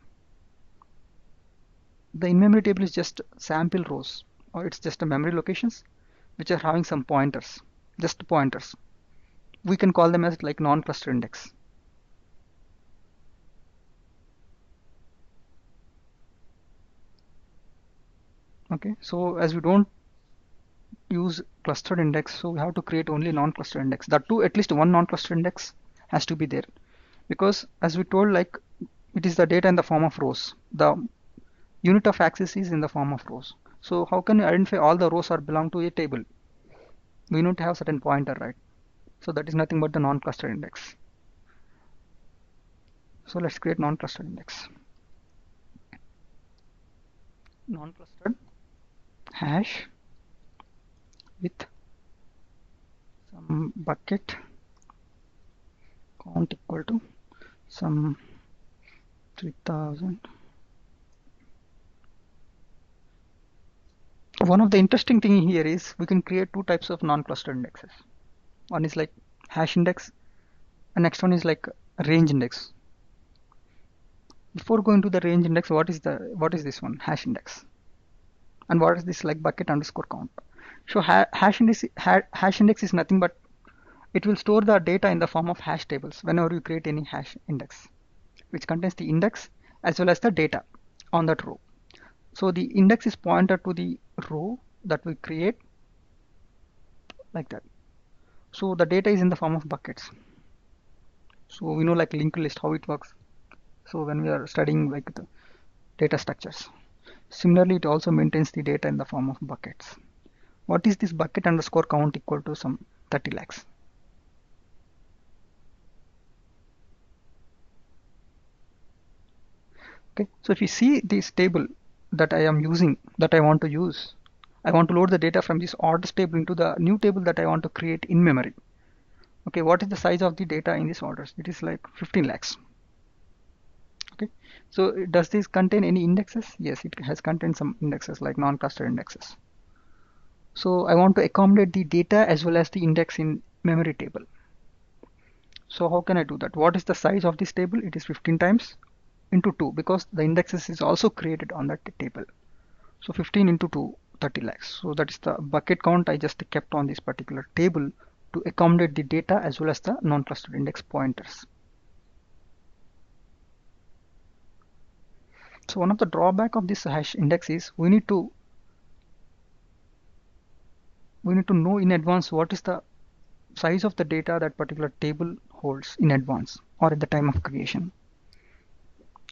The in-memory table is just sample rows, or it's just a memory locations which are having some pointers, just pointers. We can call them as like non-cluster index. Okay, so as we don't use clustered index, so we have to create only non-cluster index. That too, at least one non-cluster index has to be there, because as we told, like it is the data in the form of rows. The unit of access is in the form of rows. So how can you identify all the rows are belong to a table? We need to have certain pointer, right? So that is nothing but the non-cluster index. So let's create non-clustered index. Non-clustered hash with some bucket count equal to some 3000. One of the interesting thing here is we can create two types of non-clustered indexes. One is like hash index, and next one is like range index. Before going to the range index, what is this one? Hash index. And what is this like bucket underscore count? So hash index is nothing but it will store the data in the form of hash tables whenever you create any hash index, which contains the index as well as the data on that row. So the index is pointed to the row that we create like that. So the data is in the form of buckets. So we know like linked list how it works. So when we are studying like the data structures, similarly it also maintains the data in the form of buckets. What is this bucket underscore count equal to some 30 lakhs? Okay, so if you see this table that I am using, that I want to use, I want to load the data from this orders table into the new table that I want to create in memory. Okay, what is the size of the data in this orders? It is like 15 lakhs. Okay, so does this contain any indexes? Yes, it has contained some indexes like non-cluster indexes. So I want to accommodate the data as well as the index in memory table. So how can I do that? What is the size of this table? It is 15 times into 2 because the indexes is also created on that table. So 15 into 2, 30 lakhs. So that is the bucket count I just kept on this particular table to accommodate the data as well as the non-clustered index pointers. So one of the drawback of this hash index is we need to know in advance what is the size of the data that particular table holds in advance or at the time of creation.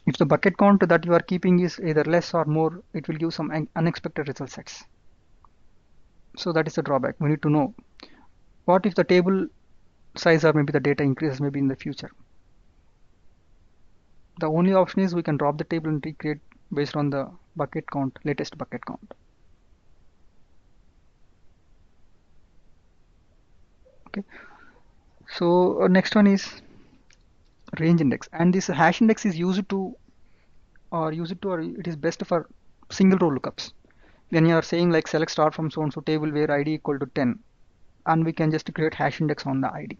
If the bucket count that you are keeping is either less or more, it will give some unexpected result sets. So that is the drawback. We need to know what if the table size or maybe the data increases maybe in the future. The only option is we can drop the table and recreate based on the bucket count, latest bucket count. Okay. So next one is range index, and this hash index is used to or it is best for single row lookups. When you are saying like select star from so and so table where id equal to 10, and we can just create hash index on the id.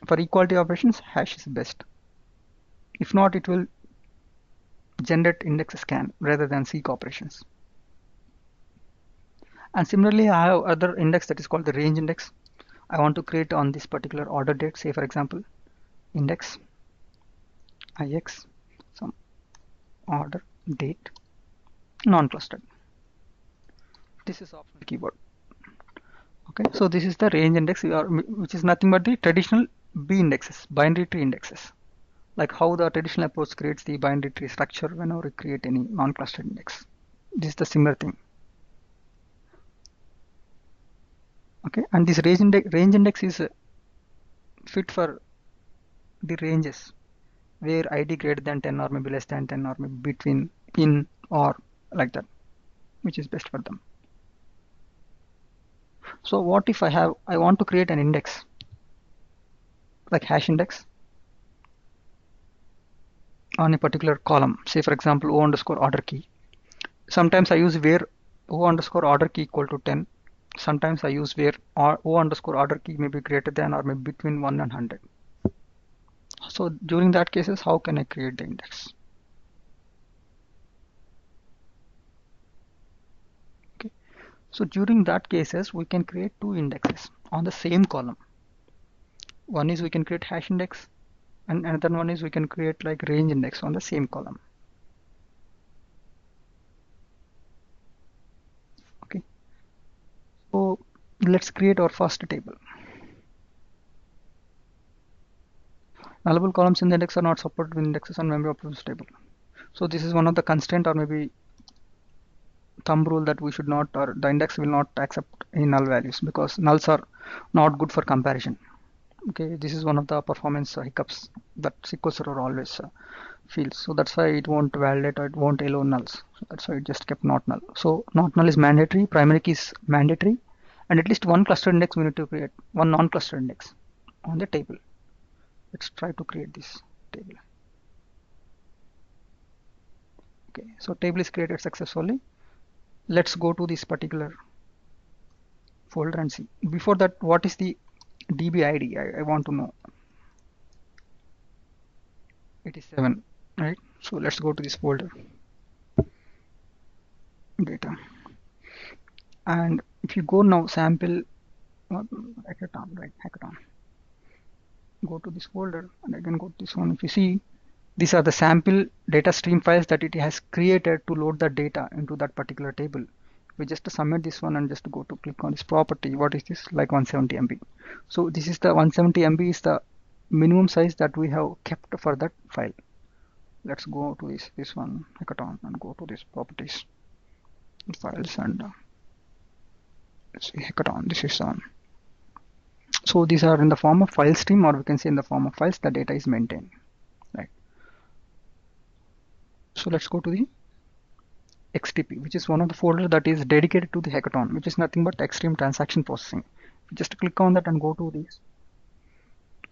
For equality operations, hash is best. If not, it will generate index scan rather than seek operations. And similarly, I have other index that is called the range index. I want to create on this particular order date, say for example index ix some order date non-clustered. This is optional keyword. Okay, so this is the range index, which is nothing but the traditional B indexes, binary tree indexes, like how the traditional approach creates the binary tree structure whenever we create any non-clustered index. This is the similar thing. Okay, and this range index is fit for the ranges where id greater than 10 or maybe less than 10 or maybe between in or like that, which is best for them. So what if I want to create an index like hash index on a particular column, say for example o underscore order key. Sometimes I use where o underscore order key equal to 10. Sometimes I use where o underscore order key may be greater than or maybe between 1 and 100. So during that cases, how can I create the index? Okay. So during that cases, we can create two indexes on the same column. One is we can create hash index, and another one is we can create like range index on the same column. Okay. So let's create our first table. Nullable columns in the index are not supported with indexes on memory of this table. So this is one of the constraint or maybe thumb rule that we should not, or the index will not accept any null values because nulls are not good for comparison. Okay, this is one of the performance hiccups that SQL Server always feels. So that's why it won't validate or it won't allow nulls. So that's why it just kept not null. So not null is mandatory, primary key is mandatory, and at least one cluster index we need to create, one non-cluster index on the table. Let's try to create this table. Okay, so table is created successfully. Let's go to this particular folder and see. Before that, what is the DB ID? I want to know. It is 7, right? So let's go to this folder, data. And if you go now, sample Hekaton, right? Hekaton. Go to this folder and again go to this one. If you see, these are the sample data stream files that it has created to load the data into that particular table. We just submit this one and just go to click on this property. What is this? Like 170 MB. So this is the 170 MB is the minimum size that we have kept for that file. Let's go to this one, Hekaton, and go to this properties, files, and let's see Hekaton. This is on. So these are in the form of file stream, or we can say in the form of files. The data is maintained, right? So let's go to the XTP, which is one of the folders that is dedicated to the Hekaton, which is nothing but extreme transaction processing. Just click on that and go to this.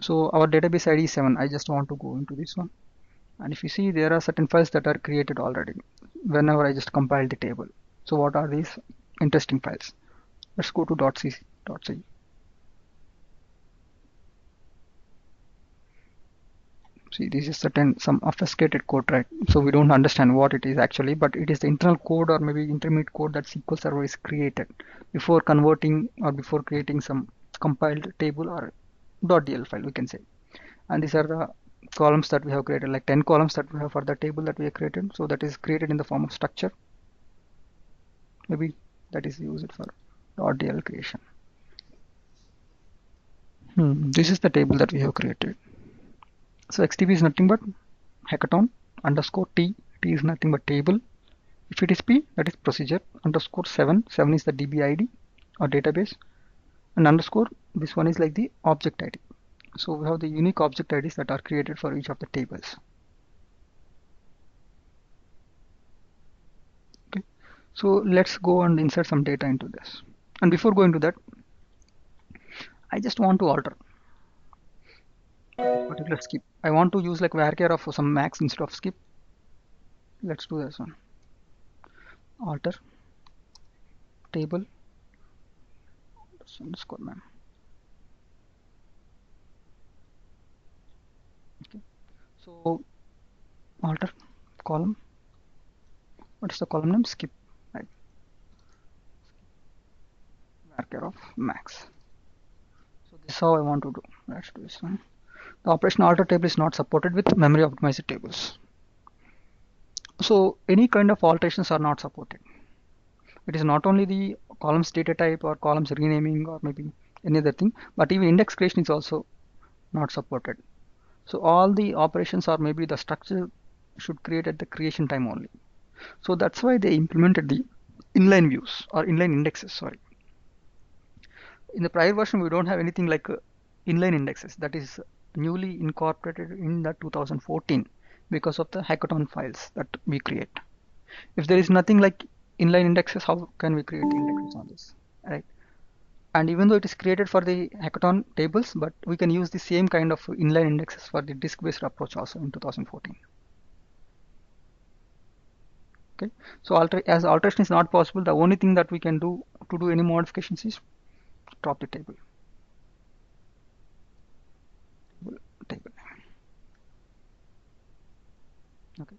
So our database ID is 7. I just want to go into this one And if you see, there are certain files that are created already whenever I just compile the table. So what are these interesting files? Let's go to .c. See, this is some obfuscated code, right? So we don't understand what it is actually, but it is the internal code or maybe intermediate code that SQL Server is created before converting or before creating some compiled table or .dl file, we can say. And these are the columns that we have created, like 10 columns that we have for the table that we have created. So that is created in the form of structure. Maybe that is used for .dl creation. This is the table that we have created. So XTP is nothing but Hekaton underscore T. T is nothing but table. If it is P, that is procedure underscore 7. 7 is the DB ID or database. And underscore, this one is like the object ID. So we have the unique object IDs that are created for each of the tables. Okay. So let's go and insert some data into this. And before going to that, I just want to alter particular skip. I want to use like varchar of some max instead of skip. Let's do this one. Alter table underscore mem. Okay. So alter column. What is the column name? Skip. Right. Varchar of max. So this is how I want to do. Let's do this one. The operation alter table is not supported with memory optimized tables. So any kind of alterations are not supported. It is not only the columns data type or columns renaming or maybe any other thing, but even index creation is also not supported. So all the operations or maybe the structure should create at the creation time only. So that's why they implemented the inline views or inline indexes. Sorry. In the prior version, we don't have anything like inline indexes. That is newly incorporated in the 2014 because of the Hekaton files that we create. If there is nothing like inline indexes, how can we create indexes on this, right? And even though it is created for the Hekaton tables, but we can use the same kind of inline indexes for the disk-based approach also in 2014. Okay, so as alteration is not possible, the only thing that we can do to do any modifications is drop the table. Okay,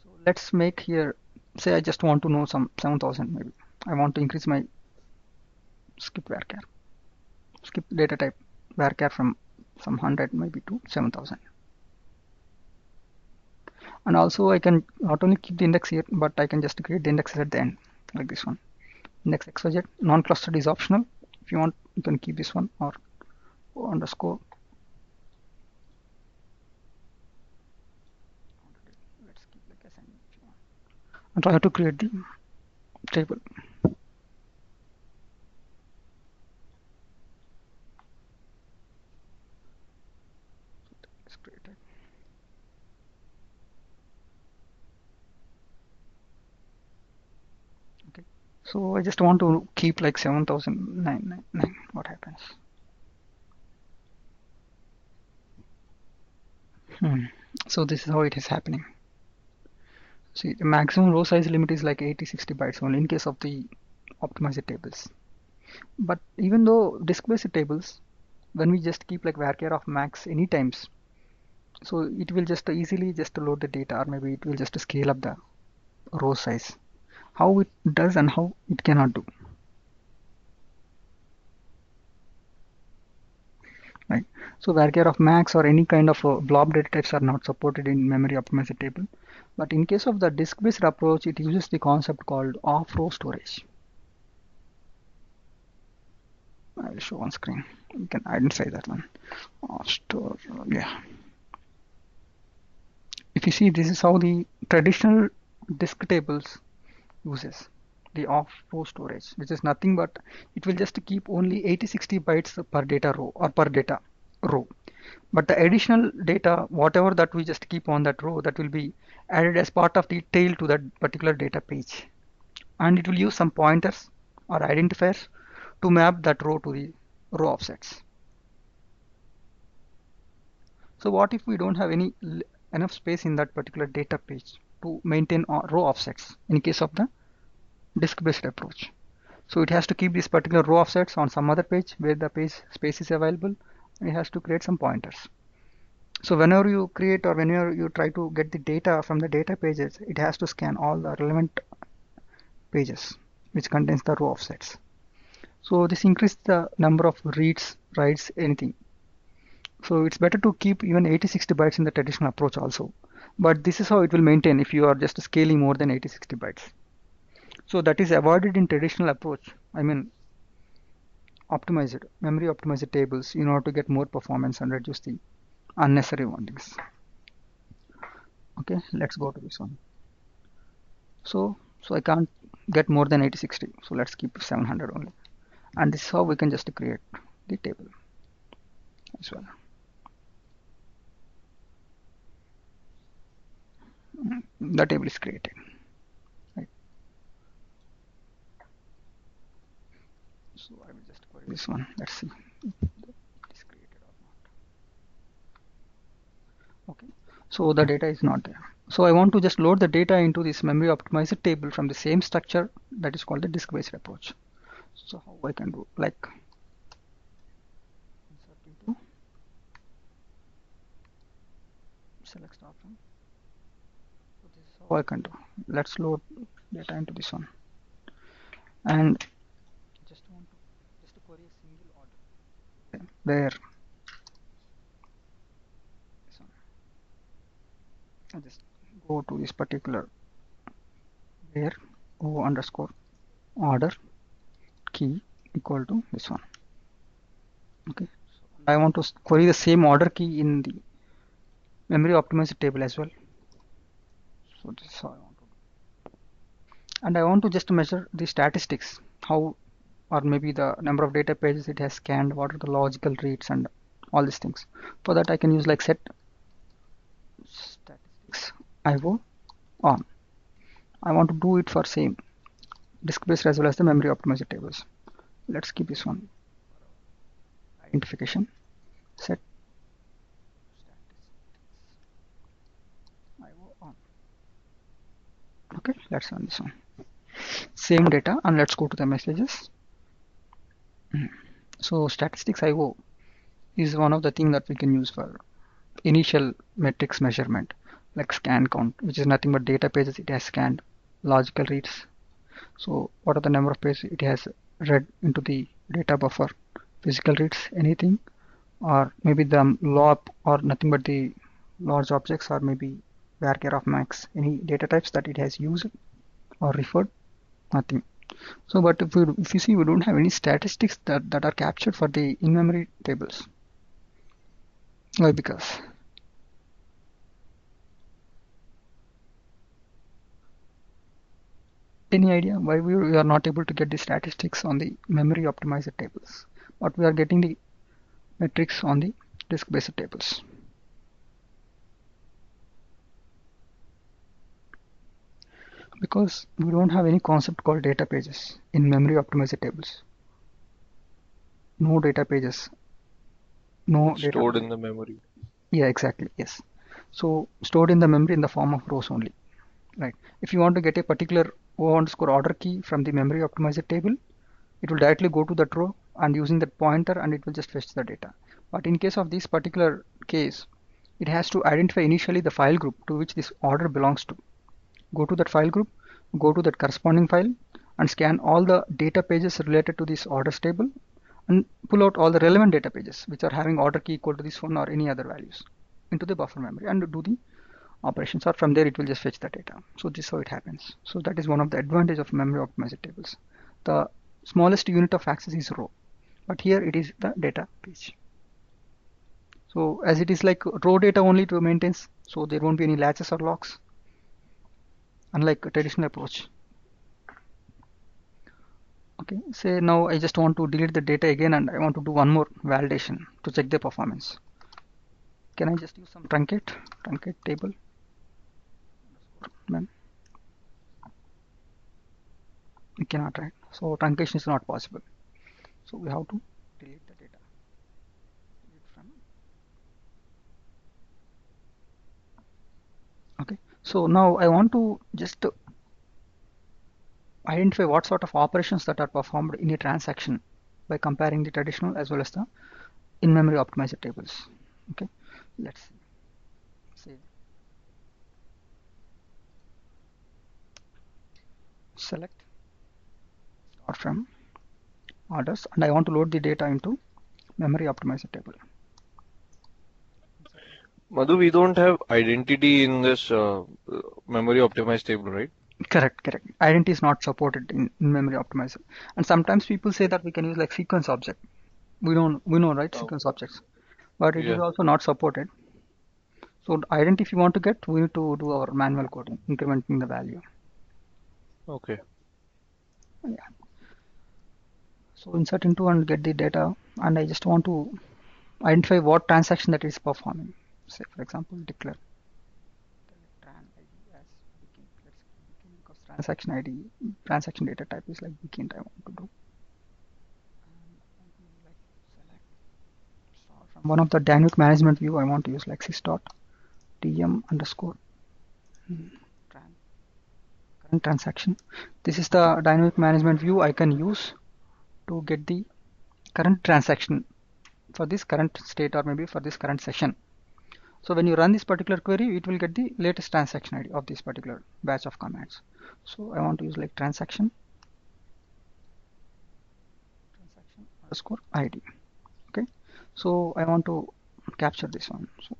so let's make here, say I just want to know some 7,000 maybe. I want to increase my skip varchar, skip data type varchar from some 100 maybe to 7,000. And also I can not only keep the index here, but I can just create the indexes at the end, like this one. Index xyz, non-clustered is optional. If you want, you can keep this one or underscore. Let's keep like assignment if you want. And try to create the table. It's created. Okay. So I just want to keep like 7,999. What happens? So this is how it is happening. See, the maximum row size limit is like 80-60 bytes only in case of the optimized tables. But even though disk-based tables, when we just keep like varchar of max any times, so it will just easily just load the data, or maybe it will just scale up the row size. How it does and how it cannot do. Right. So varchar of max or any kind of blob data types are not supported in memory optimized table. But in case of the disk-based approach, it uses the concept called off-row storage. I will show on screen. You can identify that one. Store, yeah. If you see, this is how the traditional disk tables uses the off-row storage, which is nothing but it will just keep only 80-60 bytes per data row or per data row. But the additional data, whatever that we just keep on that row, that will be added as part of the tail to that particular data page. And it will use some pointers or identifiers to map that row to the row offsets. So what if we don't have any enough space in that particular data page to maintain row offsets in case of the disk-based approach. So it has to keep this particular row offsets on some other page where the page space is available, and it has to create some pointers. So whenever you create or whenever you try to get the data from the data pages, it has to scan all the relevant pages which contains the row offsets. So this increases the number of reads, writes, anything. So it's better to keep even 80-60 bytes in the traditional approach also. But this is how it will maintain if you are just scaling more than 80-60 bytes. So that is avoided in traditional approach. I mean, optimized, memory optimized tables in order to get more performance and reduce the unnecessary wandings. Okay, let's go to this one. So I can't get more than 80-60. So let's keep 700 only. And this is how we can just create the table as well. The table is created. Right. So I will just query this one. Let's see if it is created or not. Okay. So the data is not there. So I want to just load the data into this memory optimized table from the same structure that is called the disk-based approach. So how I can do, like, insert into select star from. So this is how I can do. Let's load data into this one, and just want to just query a single order where this one. I just go to this particular where o underscore order key equal to this one. Okay, so I want to query the same order key in the memory optimized table as well. So this is how I want to do. And I want to just measure the statistics, how or maybe the number of data pages it has scanned, what are the logical reads and all these things. For that I can use like set statistics IO on. I want to do it for same disk based as well as the memory optimized tables. Let's keep this one identification set statistics IO on. Okay, let's run this one. Same data, and let's go to the messages. So statistics IO is one of the things that we can use for initial metrics measurement, like scan count, which is nothing but data pages it has scanned, logical reads. So what are the number of pages it has read into the data buffer, physical reads, anything, or maybe the log or nothing but the large objects, or maybe varchar of max, any data types that it has used or referred, nothing. So but if you see, we don't have any statistics that are captured for the in-memory tables. Why? Because any idea why we are not able to get the statistics on the memory optimized tables, but we are getting the metrics on the disk based tables? Because we don't have any concept called data pages in memory optimized tables. No data pages, no data Stored in the memory. Yeah, exactly, yes. So stored in the memory in the form of rows only, right? If you want to get a particular O underscore order key from the memory optimized table, it will directly go to that row and using that pointer, and it will just fetch the data. But in case of this particular case, it has to identify initially the file group to which this order belongs to. Go to that file group, go to that corresponding file, and scan all the data pages related to this orders table, and pull out all the relevant data pages which are having order key equal to this one or any other values into the buffer memory, and do the operations, or from there it will just fetch the data. So this is how it happens. So that is one of the advantage of memory optimized tables. The smallest unit of access is row, but here it is the data page. So as it is like row data only to maintain, so there won't be any latches or locks, unlike a traditional approach. Okay, say now I just want to delete the data again, and I want to do one more validation to check the performance. Can I just use some truncate table? Man, we cannot, right? So truncation is not possible. So we have to delete the data. Delete from So now I want to just identify what sort of operations that are performed in a transaction by comparing the traditional as well as the in-memory optimizer tables. Okay, let's see. Select start from orders, and I want to load the data into memory optimizer table. Madhu, we don't have identity in this memory optimized table, right? Correct. Identity is not supported in memory optimizer, and sometimes people say that we can use like sequence object. We know, right? Sequence objects, but it is Yeah. also not supported. So the identity, if you want to get, we need to do our manual coding, incrementing the value. Okay. Yeah. So insert into and get the data, and I just want to identify what transaction that is performing. Say for example, declare tran ID as weekend. Let's weekend because transaction ID, transaction data type is like weekend. I want to do. And I want to like select start from one of the dynamic management view. I want to use like sys dot tm underscore tran current transaction. This is the dynamic management view I can use to get the current transaction for this current state or maybe for this current session. So when you run this particular query, it will get the latest transaction ID of this particular batch of commands. So I want to use like transaction underscore ID. Okay. So I want to capture this one. So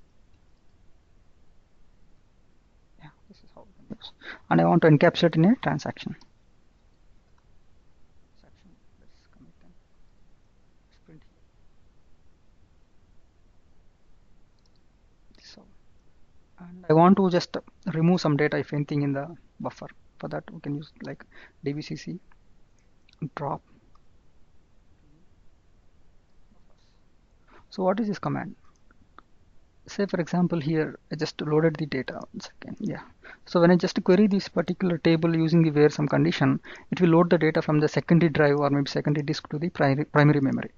yeah, this is how we can use. And I want to encapsulate in a transaction. Let's commit and print here. So and I want to just remove some data if anything in the buffer. For that we can use like dbcc drop. So what is this command? Say for example here I just loaded the data. One second. Yeah. So when I just query this particular table using the where some condition, it will load the data from the secondary drive or maybe secondary disk to the primary memory.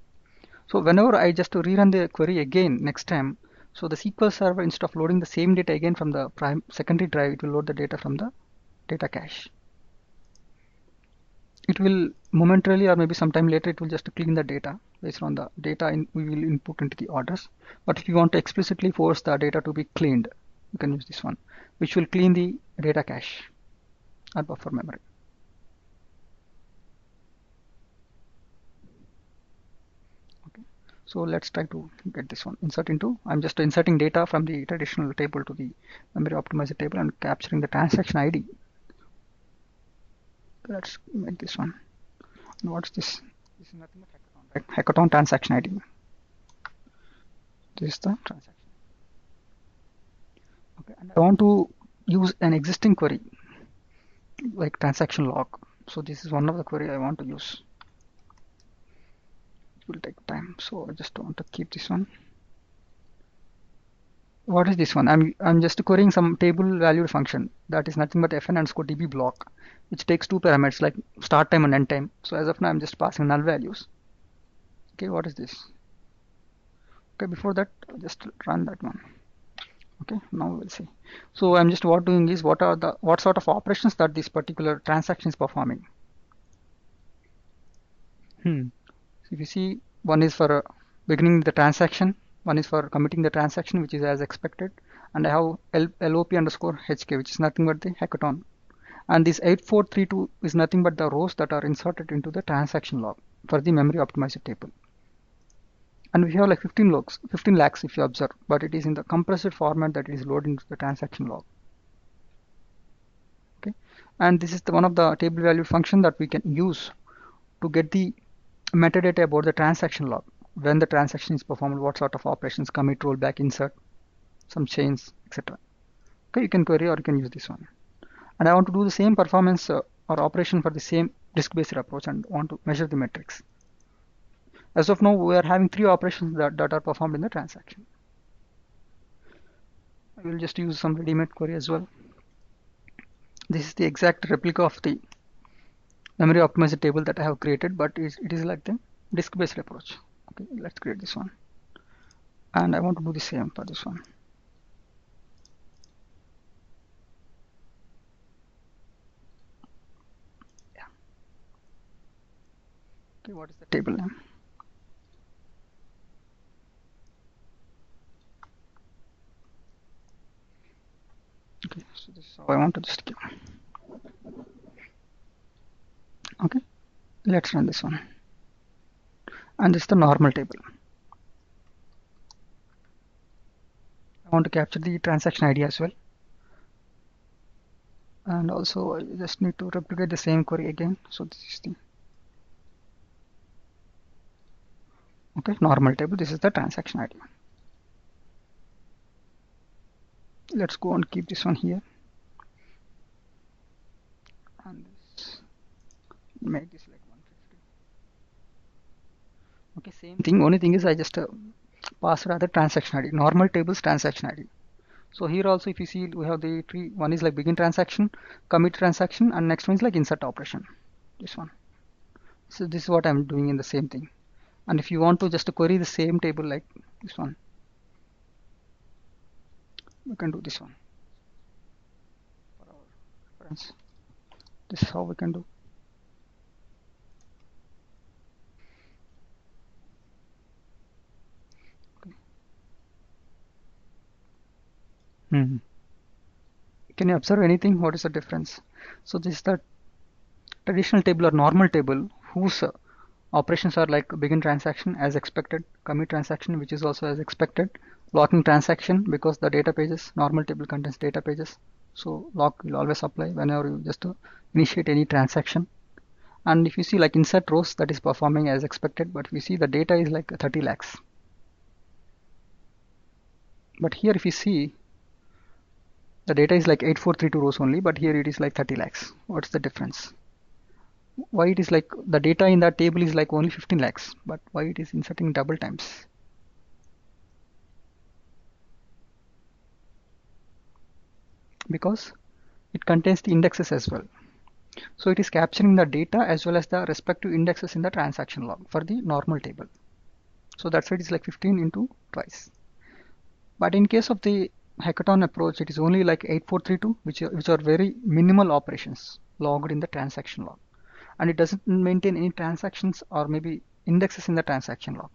So whenever I just rerun the query again next time, so the SQL server, instead of loading the same data again from the secondary drive, it will load the data from the data cache. It will momentarily or maybe sometime later it will just clean the data based on the data we will input into the orders. But if you want to explicitly force the data to be cleaned, you can use this one, which will clean the data cache or buffer memory. Okay, so let's try to get this one. Insert into, I'm just inserting data from the traditional table to the memory optimizer table and capturing the transaction ID. Let's make this one. And what's this? This is nothing but Hekaton, right? Hekaton transaction ID. This is the transaction. Okay, and I want to use an existing query like transaction log. So this is one of the query I want to use. It will take time, so I just want to keep this one. What is this one? I'm just querying some table valued function that is nothing but fn underscore db block, which takes two parameters like start time and end time. So as of now I'm just passing null values. Okay, what is this? Okay, before that just run that one. Okay, now we'll see. So I'm just doing is what sort of operations that this particular transaction is performing. So if you see, one is for beginning the transaction, one is for committing the transaction, which is as expected, and I have LOP underscore HK, which is nothing but the Hekaton. And this 8432 is nothing but the rows that are inserted into the transaction log for the memory optimizer table. And we have like 15 lakhs if you observe, but it is in the compressed format that is loaded into the transaction log. Okay, and this is one of the table value function that we can use to get the metadata about the transaction log, when the transaction is performed, what sort of operations, commit, rollback, insert, some chains, etc. Okay, you can query or you can use this one. And I want to do the same performance or operation for the same disk-based approach and want to measure the metrics. As of now, we are having three operations that are performed in the transaction. I will just use some ready-made query as well. This is the exact replica of the memory optimizer table that I have created, but it is like the disk-based approach. Okay, let's create this one. And I want to do the same for this one. Okay, what is the table name? Okay, so this is how I want to just give. Okay, let's run this one. And this is the normal table. I want to capture the transaction ID as well. And also I just need to replicate the same query again. So this is the okay normal table. This is the transaction ID. Let's go and keep this one here. And this make this like 150. Okay, same thing. Only thing is I just pass rather transaction ID. Normal tables transaction ID. So here also if you see we have the three. One is like begin transaction, commit transaction, and next one is like insert operation. This one. So this is what I'm doing in the same thing. And if you want to just query the same table like this one, we can do this one for our reference. This is how we can do. Okay. Can you observe anything? What is the difference? So this is the traditional table or normal table whose operations are like begin transaction as expected, commit transaction which is also as expected, locking transaction because the data pages, normal table contains data pages. So lock will always apply whenever you just initiate any transaction. And if you see like insert rows, that is performing as expected, but we see the data is like 30 lakhs. But here if you see the data is like 8432 rows only, but here it is like 30 lakhs. What's the difference? Why it is like the data in that table is like only 15 lakhs, but why it is inserting double times? Because it contains the indexes as well. So it is capturing the data as well as the respective indexes in the transaction log for the normal table. So that's why it is like 15 into twice. But in case of the Hekaton approach, it is only like 8432, which are very minimal operations logged in the transaction log. And it doesn't maintain any transactions or maybe indexes in the transaction log.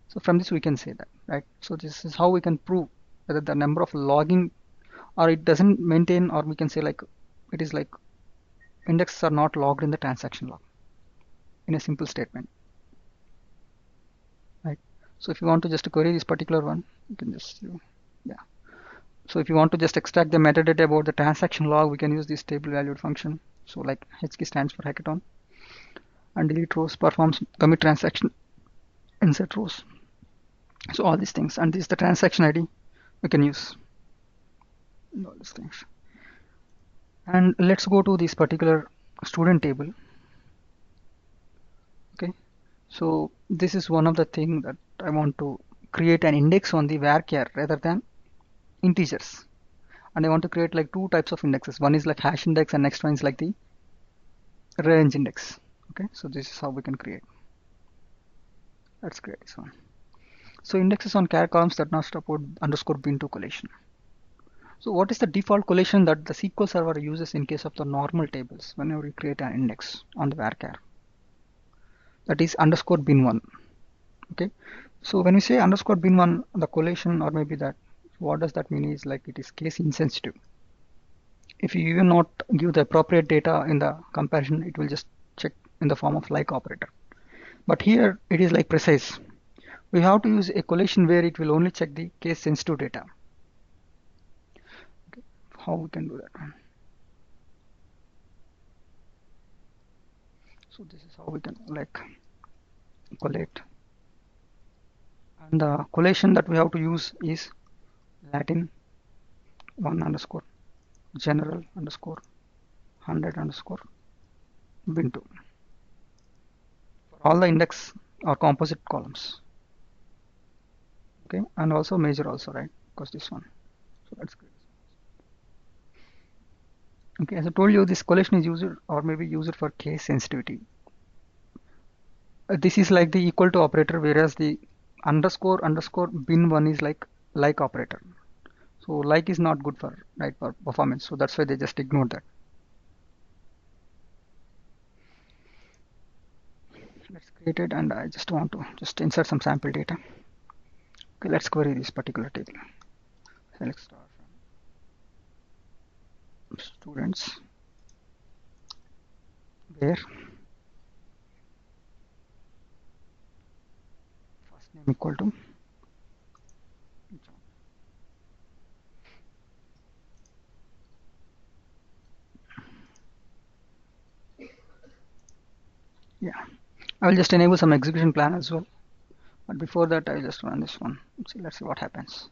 So from this we can say that, right? So this is how we can prove whether the number of logging or it doesn't maintain, or we can say like it is like indexes are not logged in the transaction log in a simple statement, right? So if you want to just query this particular one, you can just do, yeah. So if you want to just extract the metadata about the transaction log, we can use this table valued function. So like HK stands for Hekaton, and delete rows performs commit transaction, insert rows. So all these things, and this is the transaction ID we can use all these things. And let's go to this particular student table. Okay, so this is one of the thing that I want to create an index on the varchar rather than integers, and I want to create like two types of indexes. One is like hash index and next one is like the range index. Okay, so this is how we can create. Let's create this one. So indexes on char columns that not support underscore bin2 collation. So what is the default collation that the SQL server uses in case of the normal tables whenever you create an index on the varchar? That is underscore bin1. Okay, so when we say underscore bin1, the collation or maybe that, what does that mean is like it is case insensitive. If you even not give the appropriate data in the comparison, it will just check in the form of like operator. But here it is like precise. We have to use a collation where it will only check the case sensitive data. Okay. How we can do that? So this is how we can like collate. And the collation that we have to use is Latin 1 underscore general underscore 100 underscore bin2 for all the index or composite columns. Okay, and also major also, right? Because this one. So let's create this one. Okay, as I told you, this collation is used or maybe used for case sensitivity. This is like the equal to operator, whereas the underscore underscore bin1 is like operator. So like is not good for right for performance. So that's why they just ignored that. let's create it, and I just want to just insert some sample data. Okay, let's query this particular table. Select star from students where first name equal to John. Yeah, I will just enable some execution plan as well, but before that I'll just run this one. Let's see what happens.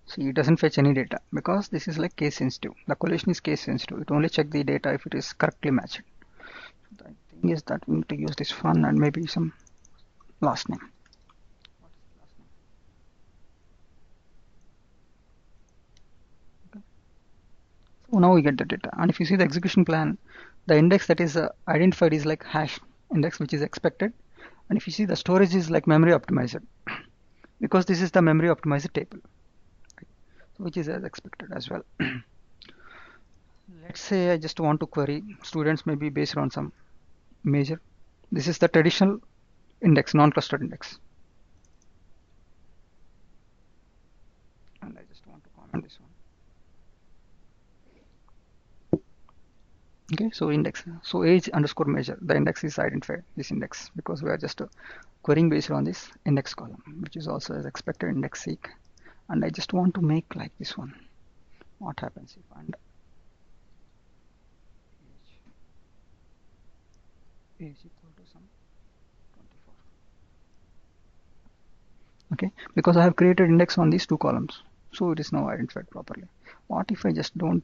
See, it doesn't fetch any data because this is like case sensitive. The collation is case sensitive. It only check the data if it is correctly matched. The thing is that we need to use this fun and maybe some last name. What is the last name? Okay. So now we get the data, and if you see the execution plan, the index that is identified is like hash index, which is expected, and if you see the storage is like memory optimized because this is the memory optimized table, which is as expected as well. Let's say I just want to query students maybe based on some major. This is the traditional index, non-clustered index. And I just want to comment this one. Okay, so index. So age underscore measure. The index is identified, this index, because we are just querying based on this index column, which is also as expected index seek. And I just want to make like this one. What happens if and age equal to some 24. Okay, because I have created index on these two columns, so it is now identified properly. What if I just don't?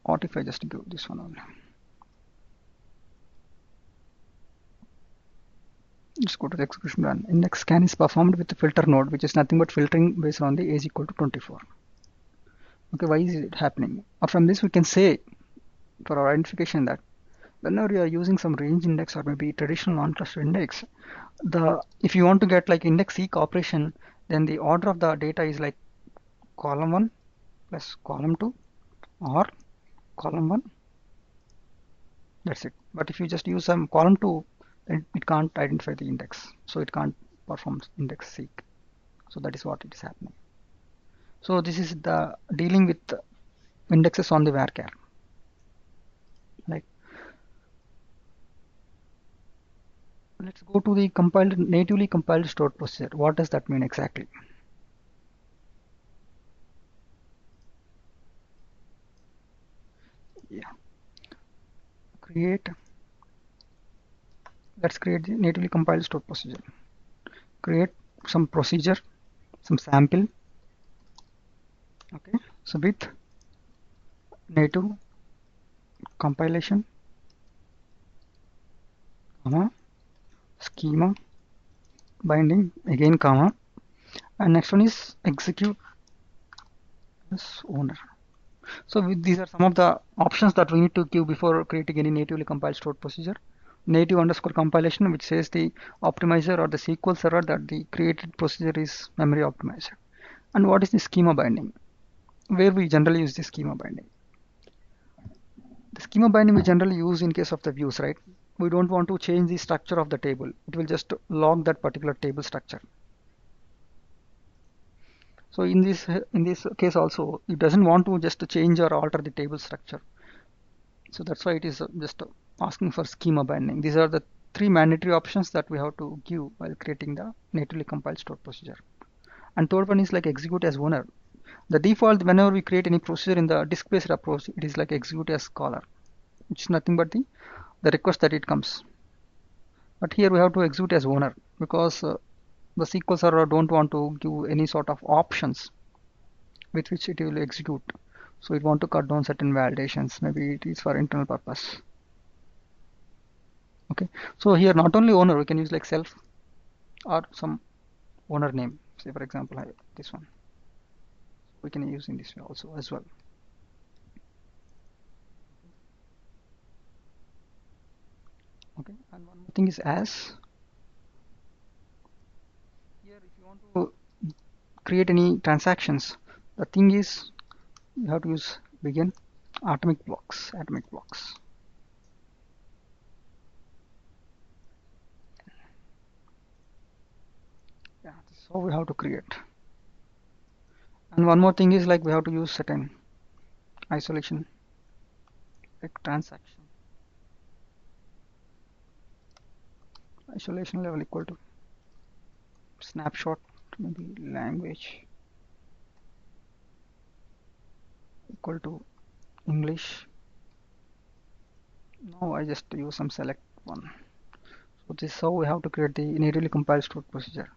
What if I just give this one only? Just go to the execution run. Index scan is performed with the filter node, which is nothing but filtering based on the age equal to 24. Okay, why is it happening? From this we can say for our identification that whenever you are using some range index or maybe traditional non-cluster index, if you want to get like index seek operation, then the order of the data is like column 1 plus column 2 or column 1. That's it. But if you just use some column 2, then it can't identify the index, so it can't perform index seek. So that is what it is happening. So this is the dealing with indexes on the varchar. Like, let's go to the natively compiled stored procedure. What does that mean exactly? Yeah. Let's create the natively compiled stored procedure. Create some procedure, some sample. Okay. So with native compilation, comma, schema, binding, again comma, and next one is execute as owner. So these are some of the options that we need to give before creating any natively compiled stored procedure. Native underscore compilation, which says the optimizer or the SQL server that the created procedure is memory optimizer. And what is the schema binding? Where we generally use the schema binding. The schema binding we generally use in case of the views, right? We don't want to change the structure of the table. It will just log that particular table structure. So in this case also, it doesn't want to just change or alter the table structure. So that's why it is just asking for schema binding. These are the three mandatory options that we have to give while creating the natively compiled stored procedure. And third one is like execute as owner. The default, whenever we create any procedure in the disk-based approach, it is like execute as caller, which is nothing but the request that it comes. But here we have to execute as owner because the SQL server don't want to give any sort of options with which it will execute. So it want to cut down certain validations. Maybe it is for internal purpose. Okay. So here not only owner, we can use like self or some owner name. Say for example, this one. We can use in this way also as well. Okay. And one more thing is as. Here, if you want to create any transactions, the thing is you have to use begin atomic blocks. So we have to create. And one more thing is like we have to use certain isolation, like transaction isolation level equal to snapshot, maybe language equal to English. Now I just use some select one. So this is how we have to create the natively compiled stored procedure.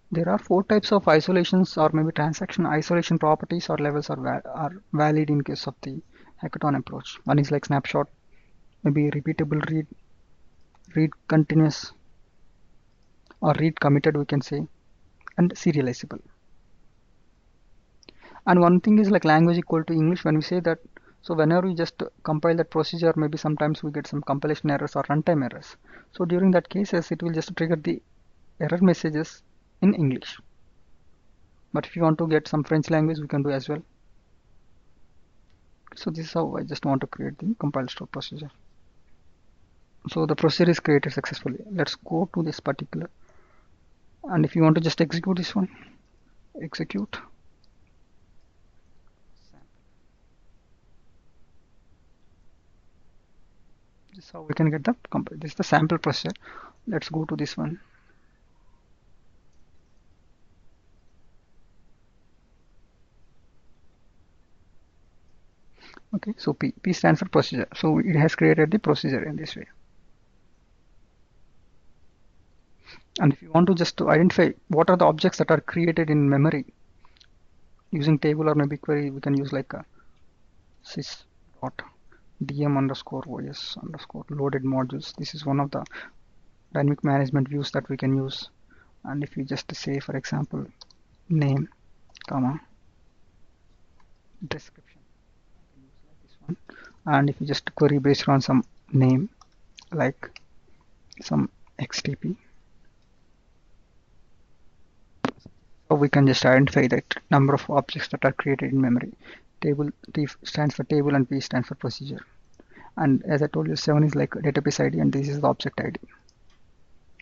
There are 4 types of isolations or maybe transaction isolation properties or levels are valid in case of the Hekaton approach. One is like snapshot, maybe repeatable read continuous, or read committed we can say, and serializable. And one thing is like language equal to English. When we say that, so whenever we just compile that procedure, maybe sometimes we get some compilation errors or runtime errors. So during that cases, it will just trigger the error messages in English. But if you want to get some French language, we can do as well. So this is how I just want to create the compile store procedure. So the procedure is created successfully. Let's go to this particular. And if you want to just execute this one, execute. This is how we can get the compile. This is the sample procedure. Let's go to this one. Okay, so P stands for procedure. So it has created the procedure in this way. And if you want to just to identify what are the objects that are created in memory using table or maybe query, we can use like a sys dot dm underscore os underscore loaded modules. This is one of the dynamic management views that we can use. And if you just say, for example, name, comma, description, I can use like this one. And if you just query based on some name, like some xtp, so we can just identify the number of objects that are created in memory. Table T stands for table and P stands for procedure. And as I told you, 7 is like database ID and this is the object ID.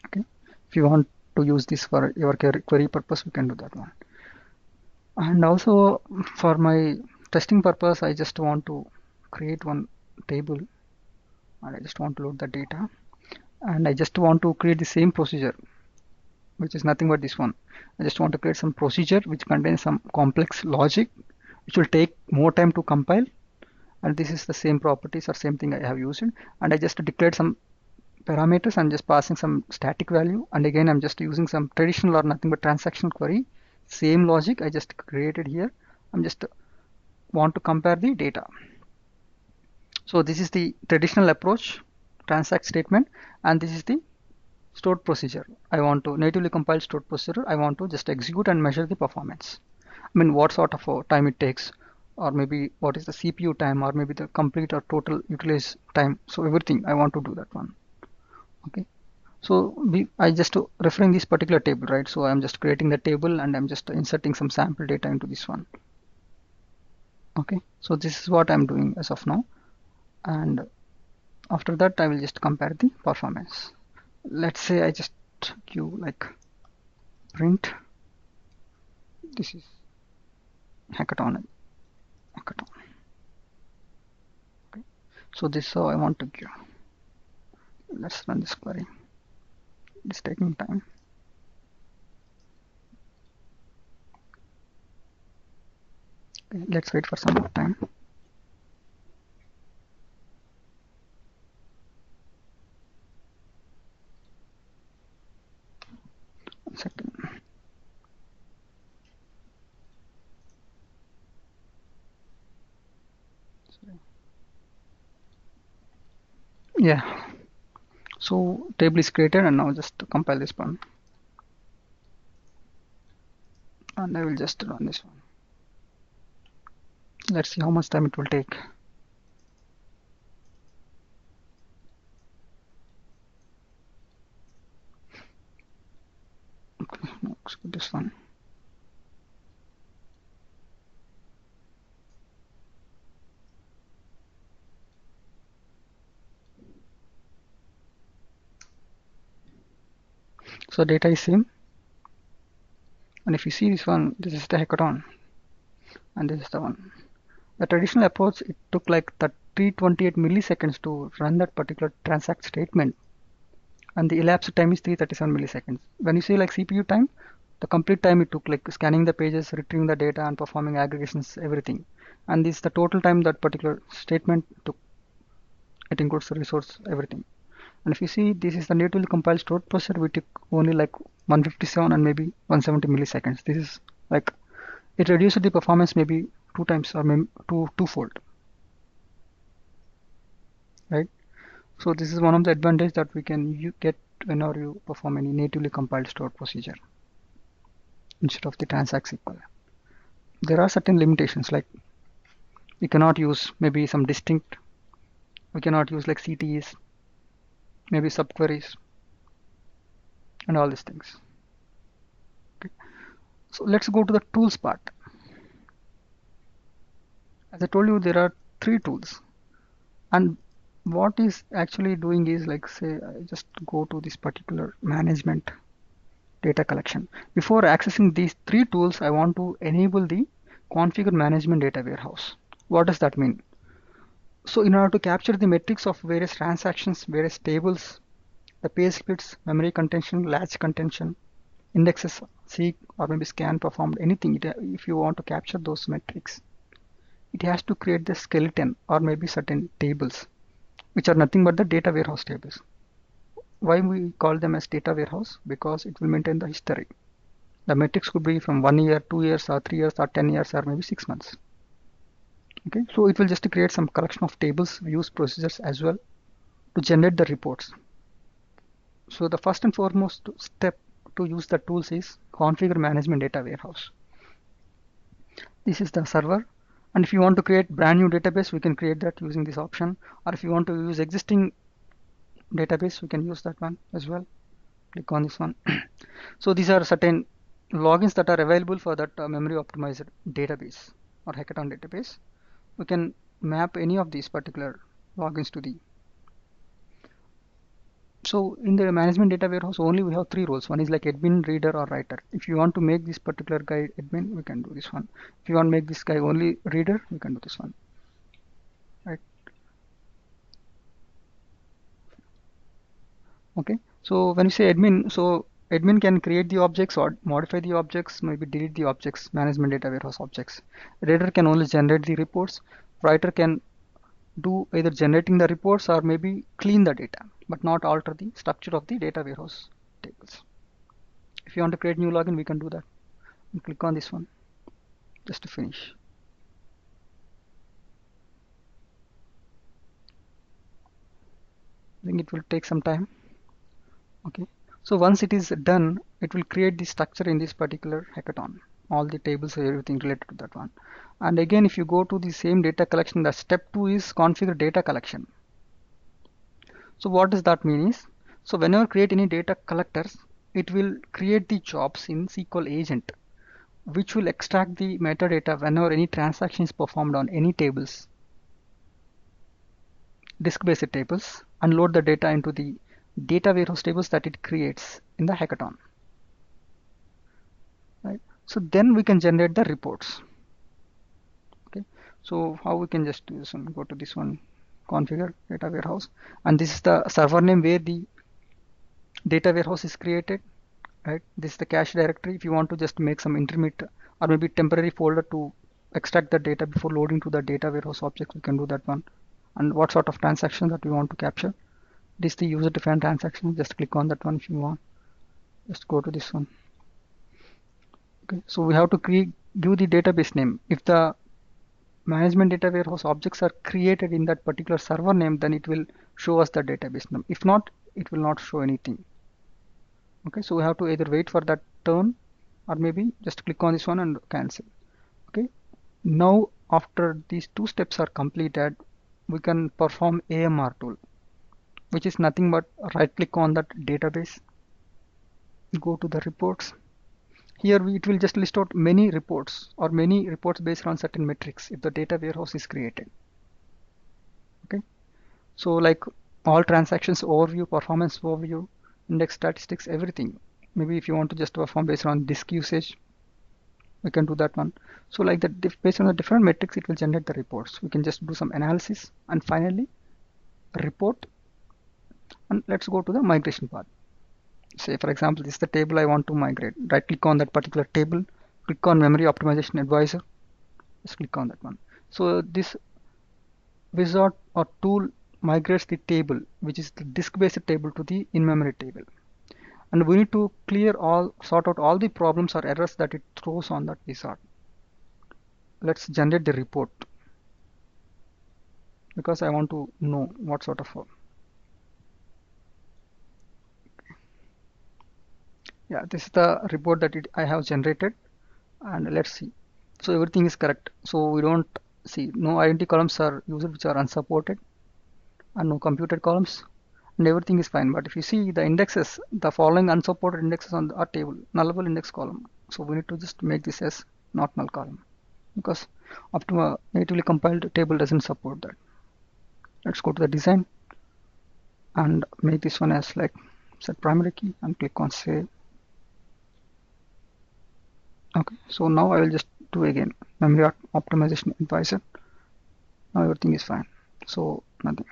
Okay. If you want to use this for your query purpose, we can do that one. And also for my testing purpose, I just want to create one table and I just want to load the data. And I just want to create the same procedure, which is nothing but this one. I just want to create some procedure which contains some complex logic, which will take more time to compile. And this is the same properties or same thing I have used. And I just declared some parameters. I'm just passing some static value. And again, I'm just using some traditional or nothing but transactional query. Same logic I just created here. I'm just want to compare the data. So this is the traditional approach, transact statement, and this is the stored procedure. I want to natively compile stored procedure. I want to just execute and measure the performance. I mean, what sort of time it takes, or maybe what is the CPU time, or maybe the complete or total utilized time. So everything I want to do that one. Okay. So I just referring this particular table, right? So I'm just creating the table and I'm just inserting some sample data into this one. Okay. So this is what I'm doing as of now. And after that, I will just compare the performance. Let's say I just give like print. This is Hekaton. Okay. So this is how I want to give. Let's run this query. It's taking time. Okay, let's wait for some more time. One second. Sorry. Yeah. So table is created and now just compile this one. And I will just run this one. Let's see how much time it will take. Okay, no, skip this one. So data is same. And if you see this one, this is the Hekaton, and this is the one. The traditional approach, it took like 328 milliseconds to run that particular transact statement, and the elapsed time is 337 milliseconds. When you say like CPU time, the complete time it took, like scanning the pages, retrieving the data, and performing aggregations, everything. And this is the total time that particular statement took. It includes the resource, everything. And if you see, this is the natively compiled stored processor, we took only like 157 and maybe 170 milliseconds. This is like, it reduced the performance maybe 2 times or maybe twofold, right? So this is one of the advantages that we can get whenever you perform any natively compiled stored procedure instead of the transact SQL. There are certain limitations, like we cannot use maybe some distinct, we cannot use like CTEs, maybe subqueries, and all these things. Okay. So let's go to the tools part. As I told you, there are 3 tools, and what is actually doing is, like, say I just go to this particular management data collection. Before accessing these 3 tools, I want to enable the configure management data warehouse. What does that mean? So in order to capture the metrics of various transactions, various tables, the page splits, memory contention, latch contention, indexes, seek, or maybe scan performed, anything, if you want to capture those metrics, it has to create the skeleton or maybe certain tables, which are nothing but the data warehouse tables. Why we call them as data warehouse? Because it will maintain the history. The metrics could be from 1 year, 2 years, or 3 years, or 10 years, or maybe 6 months. Okay, so it will just create some collection of tables, views, procedures as well to generate the reports. So the first and foremost step to use the tools is configure management data warehouse. This is the server, and if you want to create brand new database, we can create that using this option, or if you want to use existing database, we can use that one as well. Click on this one. So these are certain logins that are available for that memory optimized database or Hekaton database. We can map any of these particular logins to the. So in the management data warehouse, only we have 3 roles. One is like admin, reader, or writer. If you want to make this particular guy admin, we can do this one. If you want to make this guy only reader, we can do this one, right? Okay, so when you say admin, so admin can create the objects or modify the objects, maybe delete the objects, management data warehouse objects. Reader can only generate the reports. Writer can do either generating the reports or maybe clean the data, but not alter the structure of the data warehouse tables. If you want to create new login, we can do that. And click on this one just to finish. I think it will take some time. Okay, so once it is done, it will create the structure in this particular Hekaton, all the tables, everything related to that one. And again, if you go to the same data collection, the step 2 is configure data collection. So what does that mean is, so whenever create any data collectors, it will create the jobs in SQL agent, which will extract the metadata whenever any transaction is performed on any tables, disk-based tables, and load the data into the data warehouse tables that it creates in the Hekaton. Right. So then we can generate the reports. Okay. So how we can just do this one? Go to this one, configure data warehouse, and this is the server name where the data warehouse is created. Right. This is the cache directory. If you want to just make some intermediate or maybe temporary folder to extract the data before loading to the data warehouse object, we can do that one. And what sort of transaction that we want to capture. This is the user defined transaction. Just click on that one if you want. Just go to this one. Okay, so we have to give the database name. If the management data warehouse objects are created in that particular server name, then it will show us the database name. If not, it will not show anything. Okay, so we have to either wait for that turn or maybe just click on this one and cancel. Okay, now after these 2 steps are completed, we can perform AMR tool, which is nothing but right click on that database, go to the reports. Here it will just list out many reports or many reports based on certain metrics if the data warehouse is created. Okay, so like all transactions overview, performance overview, index statistics, everything. Maybe if you want to just perform based on disk usage, we can do that one. So like that, based on the different metrics, it will generate the reports. We can just do some analysis and finally report. And let's go to the migration part. Say for example, this is the table I want to migrate. Right click on that particular table, click on memory optimization advisor, just click on that one. So this wizard or tool migrates the table, which is the disk based table, to the in-memory table. And we need to sort out all the problems or errors that it throws on that wizard. Let's generate the report because I want to know what sort of yeah, this is the report that I have generated, and let's see. So everything is correct. So we don't see no identity columns are used which are unsupported, and no computed columns, and everything is fine. But if you see the indexes, the following unsupported indexes on our table, nullable index column. So we need to just make this as not null column because Optima natively compiled table doesn't support that. Let's go to the design and make this one as like set primary key and click on save. Okay, so now I will just do again memory optimization advisor. Now everything is fine, so nothing.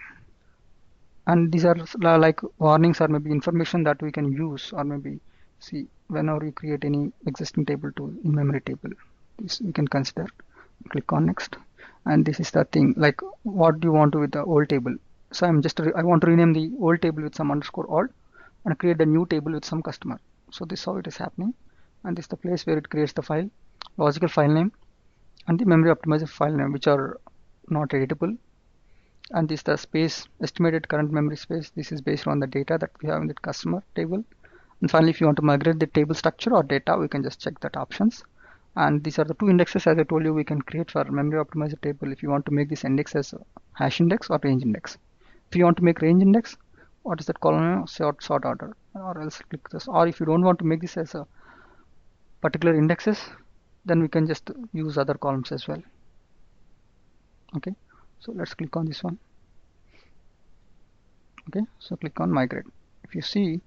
And these are like warnings or maybe information that we can use or maybe see whenever we create any existing table to in-memory table. This we can consider. Click on next, and this is the thing like what do you want to with the old table. So I want to rename the old table with some underscore alt and create the new table with some customer. So this is how it is happening, and this is the place where it creates the file, logical file name, and the memory optimizer file name, which are not editable. And this is the space, estimated current memory space. This is based on the data that we have in the customer table. And finally, if you want to migrate the table structure or data, we can just check that options. And these are the two indexes, as I told you, we can create for memory optimizer table if you want to make this index as a hash index or range index. If you want to make range index, what is that column? Sort order, or else click this. Or if you don't want to make this as a particular indexes, then we can just use other columns as well. Okay, so let's click on this one. Okay, so click on migrate. If you see,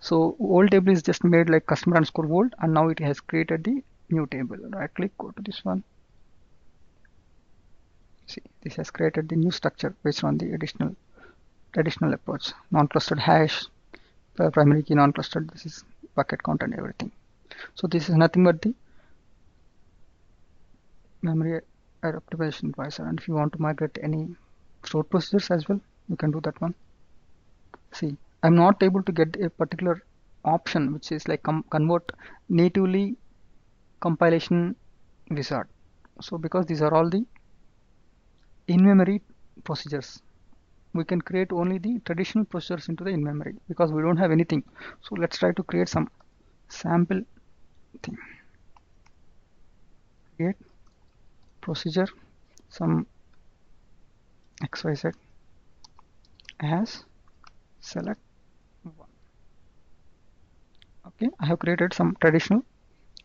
so old table is just made like customer underscore old, and now it has created the new table. Right click, go to this one. See, this has created the new structure based on the additional approach. Non-clustered hash, primary key non-clustered. This is bucket count and everything. So this is nothing but the memory optimization advisor. And if you want to migrate any stored procedures as well, you can do that one. See, I'm not able to get a particular option which is like convert natively compilation wizard. So because these are all the in-memory procedures, we can create only the traditional procedures into the in-memory because we don't have anything. So let's try to create some sample thing. Create procedure some XYZ as select one. Okay, I have created some traditional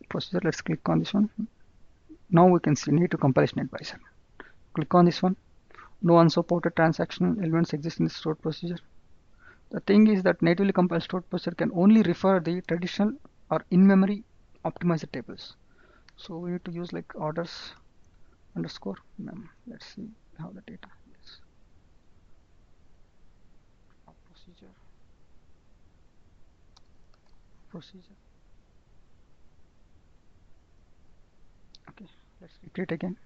procedure. Let's click on this one. Now we can see native compilation advisor. Click on this one. No unsupported transaction elements exist in the stored procedure. The thing is that natively compiled stored procedure can only refer the traditional or in-memory optimizer tables. So we need to use like orders underscore mem. Let's see how the data is. Procedure. Okay, let's repeat again.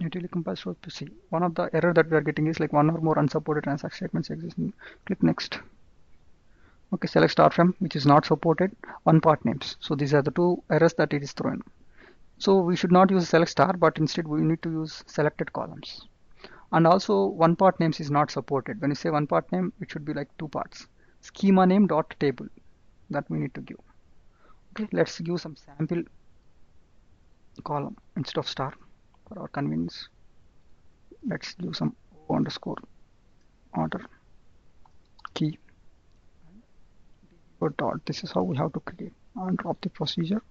Natively compiled stored to see. One of the error that we are getting is like one or more unsupported transaction statements exist. Click next. Okay, select star from which is not supported, one part names. So these are the two errors that it is throwing. So we should not use select star, but instead we need to use selected columns. And also one part names is not supported. When you say one part name, it should be like two parts. Schema name dot table that we need to give. Okay, let's give some sample column instead of star for our convenience. Let's give some underscore order key or dot. This is how we have to create and drop the procedure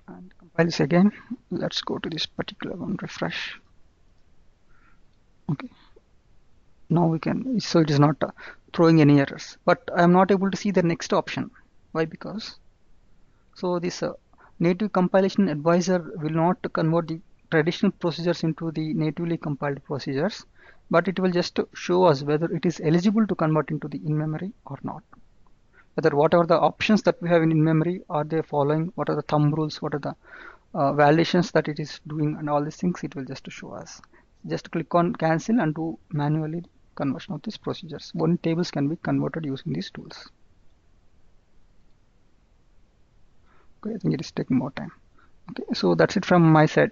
and compile this again. Let's go to this particular one, refresh. Okay, now we can, so it is not throwing any errors, but I am not able to see the next option. Why? Because so this native compilation advisor will not convert the traditional procedures into the natively compiled procedures, but it will just show us whether it is eligible to convert into the in-memory or not. Whether what are the options that we have in memory, are they following, what are the thumb rules, what are the validations that it is doing, and all these things it will just show us. Just click on cancel and do manually conversion of these procedures. Only tables can be converted using these tools. Okay, I think it is taking more time. Okay, so that's it from my side.